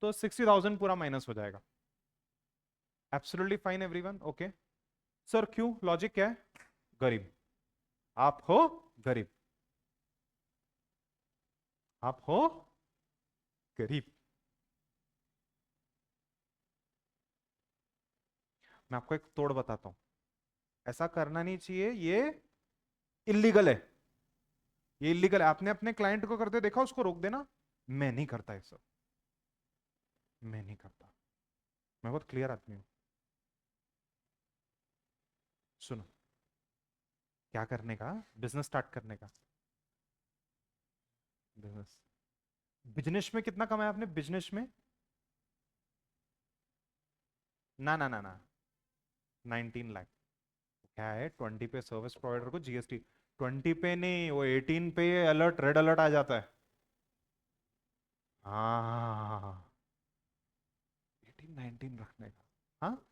तो 60,000 पूरा माइनस हो जाएगा। Absolutely fine everyone, okay. Sir क्यों? लॉजिक क्या है? गरीब, आप हो गरीब, आप हो गरीब। मैं आपको एक तोड़ बताता हूं, ऐसा करना नहीं चाहिए, ये इलीगल है, ये इलीगल है। आपने अपने क्लाइंट को करते देखा, उसको रोक देना। मैं नहीं करता ऐसा, मैं नहीं करता, मैं बहुत क्लियर आदमी हूं। सुनो, क्या करने का? बिजनेस स्टार्ट करने का। बिजनेस, बिजनेस में कितना कमाया आपने? बिजनेस में ना ना ना ना 19 लाख। क्या है? 20 पे सर्विस प्रोवाइडर को जीएसटी, 20 पे नहीं, वो 18 पे अलर्ट, रेड अलर्ट आ जाता है। हाँ, 18 19 रखने का। हाँ,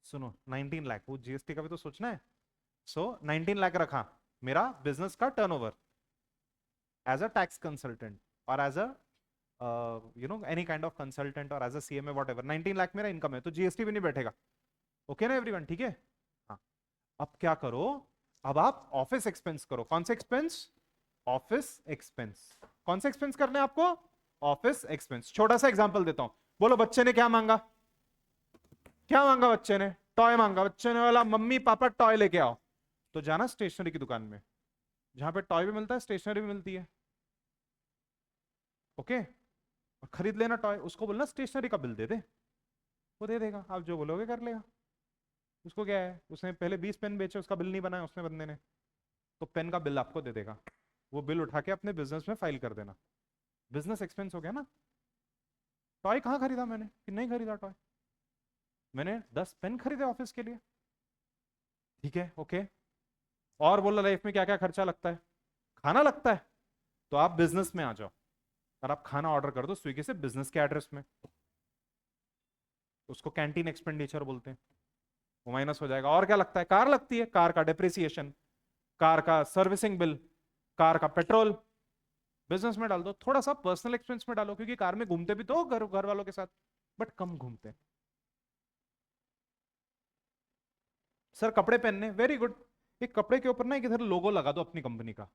सुनो, 19 लाख, वो जीएसटी का भी तो सोचना है। सो 19 लाख रखा मेरा बिजनेस का turnover as a tax consultant, और as a any kind of consultant, और as a CMA whatever. 19 lakh मेरा इनकम है, तो जीएसटी भी नहीं बैठेगा। ओके ना एवरीवन, ठीक है। हाँ, अब क्या करो? अब आप ऑफिस एक्सपेंस करो। कौन से एक्सपेंस? Office expense. कौन से एक्सपेंस करने हैं आपको? Office expense. छोटा सा एग्जांपल देता हूं, बोलो बच्चे ने क्या मांगा? क्या मांगा बच्चे ने? टॉय मांगा। बच्चे ने बोला मम्मी पापा टॉय लेके आओ। तो जाना स्टेशनरी की दुकान में, जहां पे टॉय भी मिलता है, स्टेशनरी भी मिलती है। ओके, और खरीद लेना टॉय, उसको बोलना स्टेशनरी का बिल दे दे, वो दे देगा, आप जो बोलोगे कर लेगा। उसको क्या है, उसने पहले 20 पेन बेचे, उसका बिल नहीं बनाया उसने, बंदे ने। तो पेन का बिल आपको दे देगा, वो बिल उठा के अपने बिजनेस में फाइल कर देना, बिजनेस एक्सपेंस हो गया ना। टॉय कहाँ खरीदा मैंने कि नहीं खरीदा टॉय, मैंने 10 पेन खरीदे ऑफिस के लिए, ठीक है ओके। और बोलो लाइफ में क्या क्या खर्चा लगता है, खाना लगता है, तो आप बिजनेस में आ जाओ और आप खाना ऑर्डर कर दो स्विगी से बिजनेस के एड्रेस में, उसको कैंटीन एक्सपेंडिचर बोलते हैं, वो माइनस हो जाएगा। और क्या लगता है, कार लगती है, कार का डिप्रिसिएशन, कार का सर्विसिंग बिल, कार का पेट्रोल, बिजनेस में डाल दो। थोड़ा सा पर्सनल एक्सपेंस में डालो, क्योंकि कार में घूमते भी तो घर घर वालों के साथ, बट कम घूमते हैं। सर कपड़े पहनने, वेरी गुड, एक कपड़े के ऊपर ना एक इधर लोगो लगा दो अपनी कंपनी का,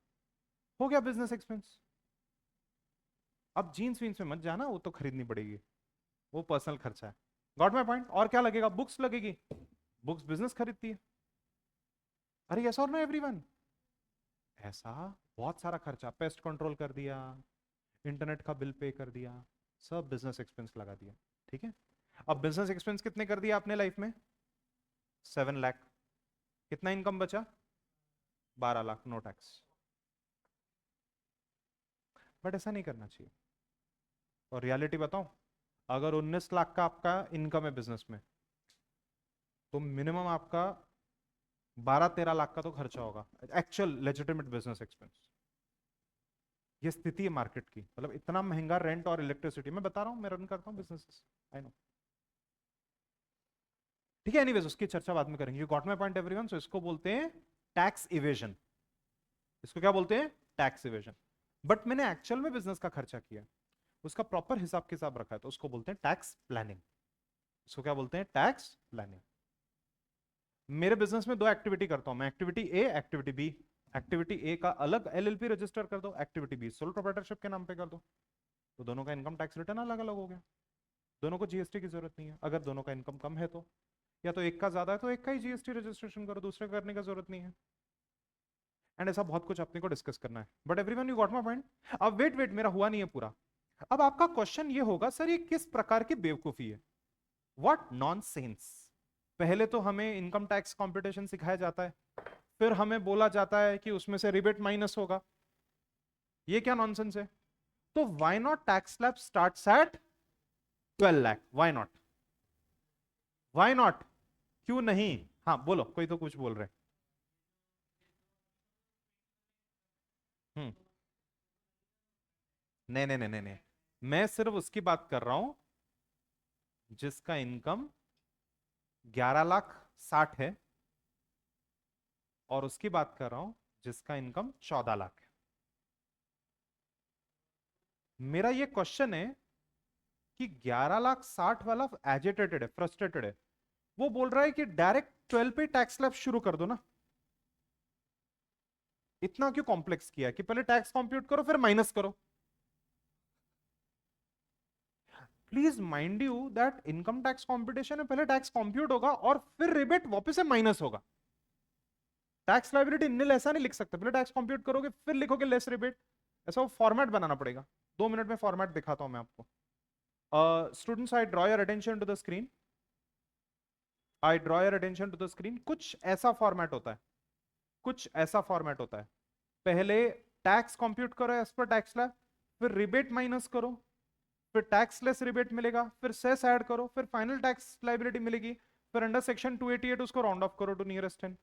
हो गया बिजनेस एक्सपेंस। अब जीन्स वीन्स में मत जाना, वो तो खरीदनी पड़ेगी, वो पर्सनल खर्चा है। Got my point. और क्या लगेगा, बुक्स लगेगी, बुक्स बिजनेस खरीदती है। अरे यस और नो एवरीवन, ऐसा बहुत सारा खर्चा, पेस्ट कंट्रोल कर दिया, इंटरनेट का बिल पे कर दिया, सब बिजनेस एक्सपेंस लगा दिया, ठीक है। अब बिजनेस एक्सपेंस कितने कर दिया आपने लाइफ में, 7 लाख। कितना इनकम बचा, 12 लाख, नो टैक्स। बट ऐसा नहीं करना चाहिए। और रियलिटी बताऊं, अगर 19 लाख का आपका इनकम है बिजनेस में, तो मिनिमम आपका 12-13 लाख का तो खर्चा होगा, एक्चुअल लेजिटिमेट बिजनेस एक्सपेंस। ये स्थिति है मार्केट की, मतलब इतना महंगा रेंट और इलेक्ट्रिसिटी, मैं बता रहा हूं, मैं रन करता हूं बिजनेस, आई नो, ठीक है। एनीवेज उसकी चर्चा बाद में करेंगे, you got my point everyone. So इसको बोलते हैं टैक्स इवेजन, इसको क्या बोलते हैं, टैक्स इवेजन। बट मैंने एक्चुअल में बिजनेस का खर्चा किया, उसका प्रॉपर हिसाब किताब रखा है, तो उसको बोलते हैं टैक्स प्लानिंग। इसको क्या बोलते हैं, टैक्स प्लानिंग। मेरे बिजनेस में 2 एक्टिविटी करता हूं मैं, activity A, activity B. Activity A का अलग एलएलपी रजिस्टर कर दो, एक्टिविटी बी सोल प्रोप्राइटरशिप के नाम पे कर दो, तो दोनों का इनकम टैक्स रिटर्न अलग अलग हो गया। दोनों को जीएसटी की जरूरत नहीं है, अगर दोनों का इनकम कम है तो, या तो एक का ज्यादा है तो एक का ही जीएसटी रजिस्ट्रेशन करो, दूसरे का करने का जरूरत नहीं है। एंड ऐसा बहुत कुछ अपने को डिस्कस करना है, but everyone you got my point. अब वेट वेट, मेरा हुआ नहीं है पूरा। अब आपका क्वेश्चन ये होगा, सर ये किस प्रकार की बेवकूफी है, व्हाट नॉनसेंस। पहले तो हमें इनकम टैक्स कंपटीशन सिखाया जाता है, फिर हमें बोला जाता है कि उसमें से रिबेट माइनस होगा, ये क्या नॉनसेंस है। तो why not tax slab starts at 12 lakh, why not, why not, क्यों नहीं। हाँ बोलो, कोई तो कुछ बोल रहे। हम्म, नहीं नहीं नहीं नहीं नहीं, मैं सिर्फ उसकी बात कर रहा हूं जिसका इनकम 11,60,000 है, और उसकी बात कर रहा हूं जिसका इनकम 14 लाख है। मेरा ये क्वेश्चन है कि 11,60,000 वाला एजिटेटेड है, फ्रस्ट्रेटेड है, वो बोल रहा है कि डायरेक्ट 12 पे टैक्स स्लैब शुरू कर दो ना, इतना क्यों कॉम्प्लेक्स किया कि पहले टैक्स कंप्यूट करो फिर माइनस करो। Please mind you that income tax computation में पहले टैक्स कंप्यूट होगा और फिर रिबेट वापस से माइनस होगा। टैक्स लायबिलिटी निल ऐसा नहीं लिख सकते, पहले टैक्स कंप्यूट करोगे फिर लिखोगे लेस रिबेट, ऐसा वो फॉर्मेट बनाना पड़ेगा। 2 मिनट में फॉर्मेट दिखाता हूं मैं आपको। Students I draw your attention to the screen, I draw your attention to the screen. कुछ ऐसा फॉर्मेट होता है, कुछ ऐसा फॉर्मेट होता है, पहले टैक्स कंप्यूट करो एज पर टैक्स स्लैब, फिर रिबेट माइनस करो, फिर टैक्स लेस रिबेट मिलेगा, फिर सेस ऐड करो, फिर फाइनल टैक्स लाइबिलिटी मिलेगी, फिर अंडर सेक्शन 288 उसको राउंड ऑफ करो टू नियरेस्ट 10।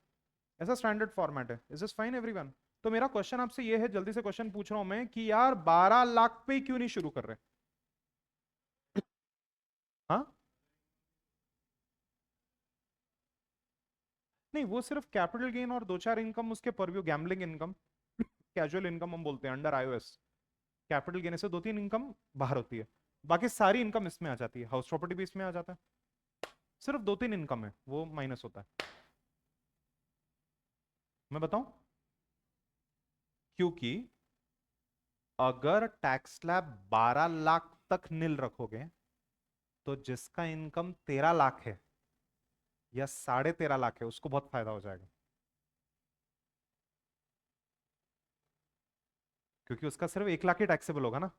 ऐसा स्टैंडर्ड फॉर्मेट है। Is this fine everyone. तो मेरा क्वेश्चन आपसे ये है, जल्दी से क्वेश्चन पूछ रहा हूं मैं, कि यार 12 लाख पे क्यों नहीं शुरू कर रहे। हाँ, नहीं वो सिर्फ कैपिटल गेन और 2-4 इनकम उसके purview, gambling income, casual income हम बोलते हैं अंडर आईओएस। कैपिटल गेन से 2-3 इनकम बाहर होती है, बाकी सारी इनकम इसमें आ जाती है, हाउस प्रॉपर्टी भी इसमें आ जाता है, सिर्फ 2-3 इनकम है वो माइनस होता है। मैं बताऊं, क्योंकि अगर टैक्स स्लैब 12 लाख तक नील रखोगे, तो जिसका इनकम 13 लाख है या 13.5 लाख है उसको बहुत फायदा हो जाएगा, क्योंकि उसका सिर्फ 1 लाख ही टैक्सेबल होगा ना,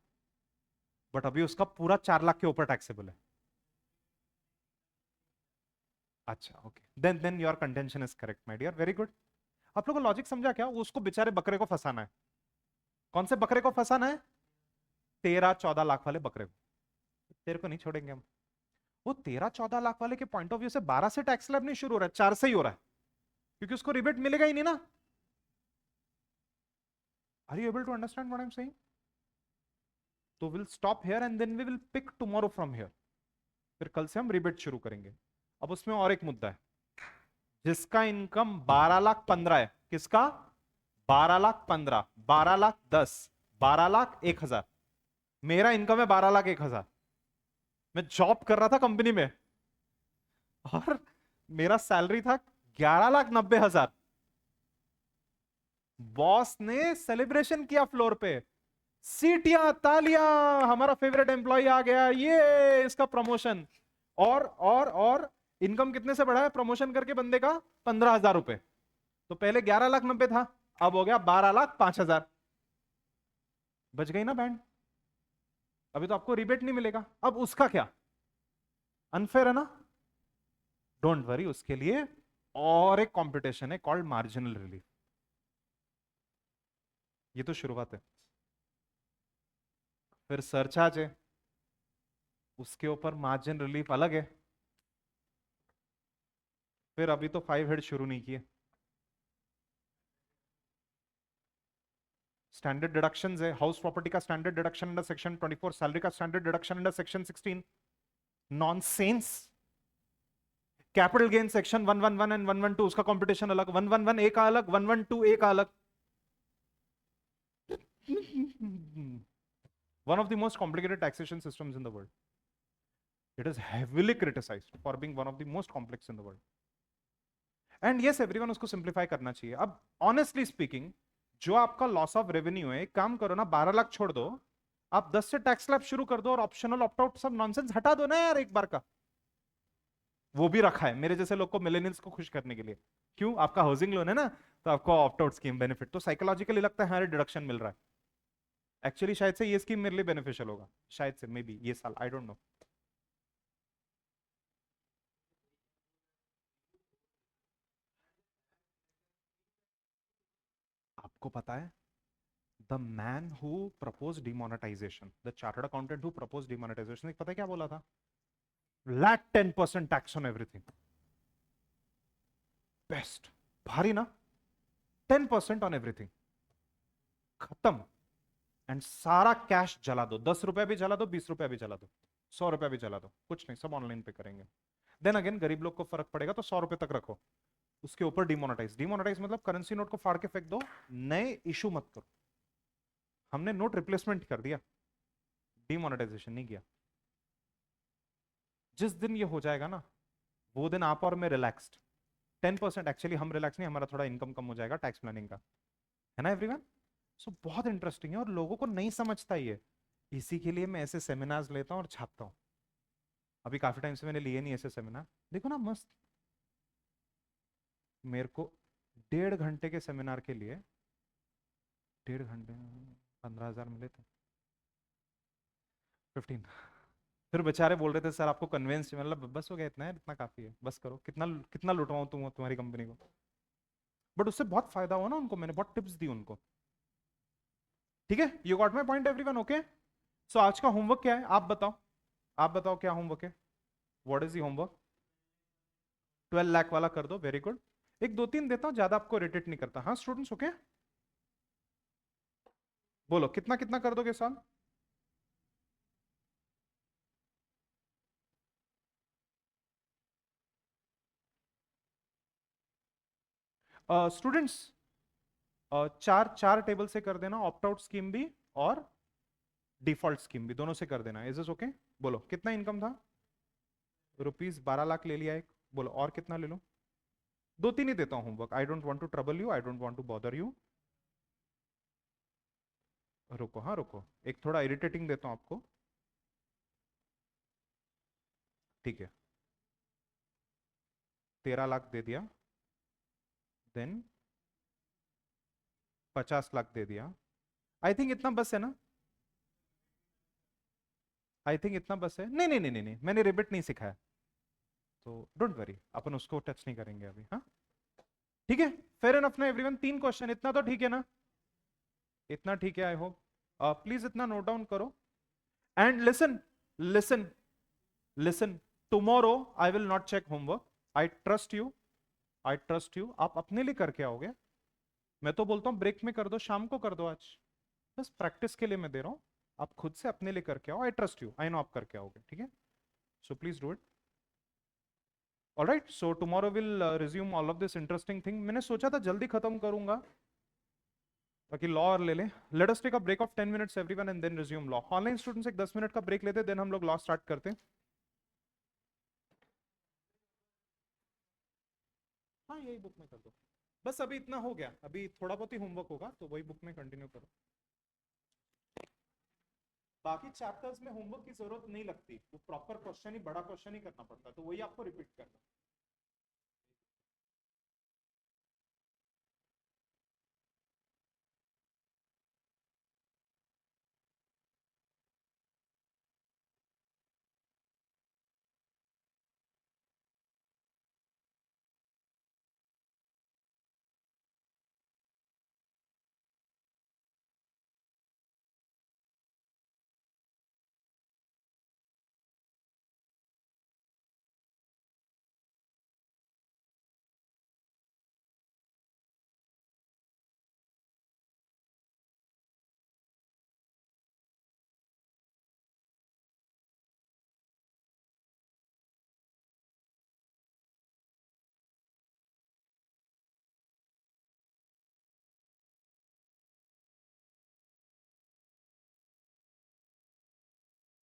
बट अभी उसका पूरा 4 लाख के ऊपर टैक्सेबल है। अच्छा okay, then your contention is correct my dear, very good. आप लोगों को लॉजिक समझा क्या? उसको बेचारे बकरे को फंसाना है। कौन से बकरे को फंसाना है? 13-14 लाख वाले बकरे को। तेरे को नहीं छोड़ेंगे हम। वो 13-14 लाख वाले के पॉइंट ऑफ व्यू से 12 से टैक्स स्लैब नहीं शुरू हो रहा है, 4 से ही हो रहा है, क्योंकि उसको रिबेट मिलेगा ही नहीं ना। Are you able to understand what I am saying? तो will stop here and then we will pick tomorrow from here. फिर कल से हम रिबेट शुरू करेंगे। अब उसमें और एक मुद्दा है, जिसका इनकम 12,15,000 है। किसका? 12,15,000, 12,10,000, 12,01,000। मेरा इनकम है 12,01,000। मैं जॉब कर रहा था कंपनी में और मेरा सैलरी था 11,90,000। बॉस ने सेलिब्रेशन किया फ्लोर पे, सीटियां तालियां, हमारा फेवरेट एम्प्लॉय आ गया, ये इसका प्रमोशन। और इनकम कितने से बढ़ा है प्रमोशन करके बंदे का? 15,000 रुपए। तो पहले 11,90,000 था, अब हो गया 12,05,000। बच गई ना बैंड? अभी तो आपको रिबेट नहीं मिलेगा। अब उसका क्या? अनफेयर है ना? डोंट वरी, उसके लिए और एक कंपटीशन है कॉल्ड मार्जिनल रिलीफ। ये तो शुरुआत है। फिर सरचार्ज है, उसके ऊपर मार्जिन रिलीफ अलग है। फिर अभी तो 5 हेड शुरू नहीं किए। स्टैंडर्ड डिडक्शंस है, हाउस प्रॉपर्टी का standard deduction under section 24, salary का standard deduction under section 16। Nonsense. Capital gain section 111 and 112, उसका कंपटीशन अलग, 111 एक अलग, 112 एक अलग। One of the most complicated taxation systems in the world. It is heavily criticized for being one of the most complex in the world. And yes, everyone उसको simplify करना चाहिए। अब honestly speaking, जो आपका लॉस ऑफ रेवेन्यू है, एक काम करो ना, 12 लाख छोड़ दो, आप 10 से टैक्स स्लैब शुरू कर दो और ऑप्शनल ऑप्ट आउट सब नॉनसेंस हटा दो ना यार एक बार का। वो भी रखा है मेरे जैसे लोग को, मिलेनियल्स को खुश करने के लिए। क्यों? आपका हाउसिंग लोन है ना, तो आपको ऑप्ट आउट स्कीम बेनिफिट तो साइकोलॉजिकली लगता है हमारे डिडक्शन मिल रहा है। एक्चुअली शायद से ये स्कीम मेरे लिए बेनिफिशियल होगा, शायद से, मे बी ये साल, आई डोंट नो। आपको पता है, the man who propose demonetisation, the chartered accountant who propose demonetisation, पता है क्या बोला था? Flat 10% tax on everything. Best. भारी ना? 10% ऑन एवरीथिंग, खत्म। एंड सारा कैश जला दो, 10 रुपया भी जला दो, 20 रुपया भी जला दो, 100 रुपया भी जला दो, कुछ नहीं, सब ऑनलाइन पे करेंगे। देन अगेन गरीब लोग को फर्क पड़ेगा तो 100 रुपए तक रखो, उसके ऊपर डिमोनेटाइज। डिमोनेटाइज मतलब करेंसी नोट को फाड़ के फेंक दो, नए इशू मत करो। हमने नोट रिप्लेसमेंट कर दिया, डिमोनेटाइजेशन नहीं किया। जिस दिन ये हो जाएगा ना, वो दिन आप और मैं रिलैक्स्ड। 10% एक्चुअली हम रिलैक्स नहीं, हमारा थोड़ा इनकम कम हो जाएगा टैक्स प्लानिंग का, है ना एवरीवन? सो बहुत इंटरेस्टिंग है और लोगों को नहीं समझता ये। इसी के लिए मैं ऐसे सेमिनार्स लेता हूँ और छापता हूँ। अभी काफी टाइम से मैंने लिए नहीं ऐसे सेमिनार, देखो ना मस्त। मेरे को 1.5 घंटे के सेमिनार के लिए, 1.5 घंटे में 15,000 मिले थे, 15। फिर बेचारे बोल रहे थे सर आपको कन्वेंस, मतलब बस हो गया, इतना है, इतना काफी है, बस करो, कितना कितना लुटवाऊं तुम्हारी कंपनी को। बट उससे बहुत फायदा हुआ ना उनको, मैंने बहुत टिप्स दी उनको। ठीक है, you got my point everyone? Okay. So आज का होमवर्क क्या है आप बताओ? आप बताओ क्या होमवर्क है? What is the homework? 12 lakh वाला कर दो, वेरी गुड। एक दो तीन देता हूं, ज्यादा आपको इरिटेट नहीं करता। हाँ स्टूडेंट्स, ओके? बोलो कितना कितना कर दोगे साल? स्टूडेंट्स, चार चार टेबल से कर देना, ऑप्ट आउट स्कीम भी और डिफॉल्ट स्कीम भी, दोनों से कर देना। Is this okay? बोलो कितना इनकम था? ₹12 लाख ले लिया एक। बोलो और कितना ले लो? दो तीन ही देता हूं homework, I don't want to trouble you, I don't want to bother you. रुको, हाँ रुको, एक थोड़ा इरिटेटिंग देता हूं आपको। ठीक है, 13 लाख दे दिया, देन 50 लाख दे दिया। आई थिंक इतना बस है ना? आई थिंक इतना बस है। नहीं नहीं नहीं नहीं नहीं, मैंने रिबिट नहीं सिखाया, तो डोंट वरी, अपन उसको टच नहीं करेंगे अभी। हाँ, ठीक है, फेयर एनफ ना एवरीवन? 3 क्वेश्चन, इतना तो ठीक है ना? इतना ठीक है, आई होप। प्लीज इतना नोट डाउन करो। And listen, listen, listen, tomorrow I will not check homework. I trust you, I trust you. आप अपने लिए करके आओगे। मैं तो बोलता हूं ब्रेक में कर दो, शाम को कर दो आज, बस प्रैक्टिस के लिए मैं दे रहा हूं। आप खुद से अपने लिए करके आओ। आई ट्रस्ट यू, आई नो आप करके आओगे, ठीक है? So please do it. Alright, so tomorrow will resume all of this interesting thing. मैंने सोचा था जल्दी खत्म करूंगा ताकि लॉ और ले ले। Let us take a break of 10 minutes everyone and then resume law. Online students एक 10 मिनट का ब्रेक लेते, देन हम लोग लॉ स्टार्ट करते हैं। हाँ, यही बुक में कर दो। बस अभी इतना हो गया, अभी थोड़ा बहुत ही होमवर्क होगा तो वही बुक में कंटिन्यू करो। बाकी चैप्टर्स में होमवर्क की जरूरत नहीं लगती, वो प्रॉपर क्वेश्चन ही, बड़ा क्वेश्चन ही करना पड़ता है, तो वही आपको रिपीट करना।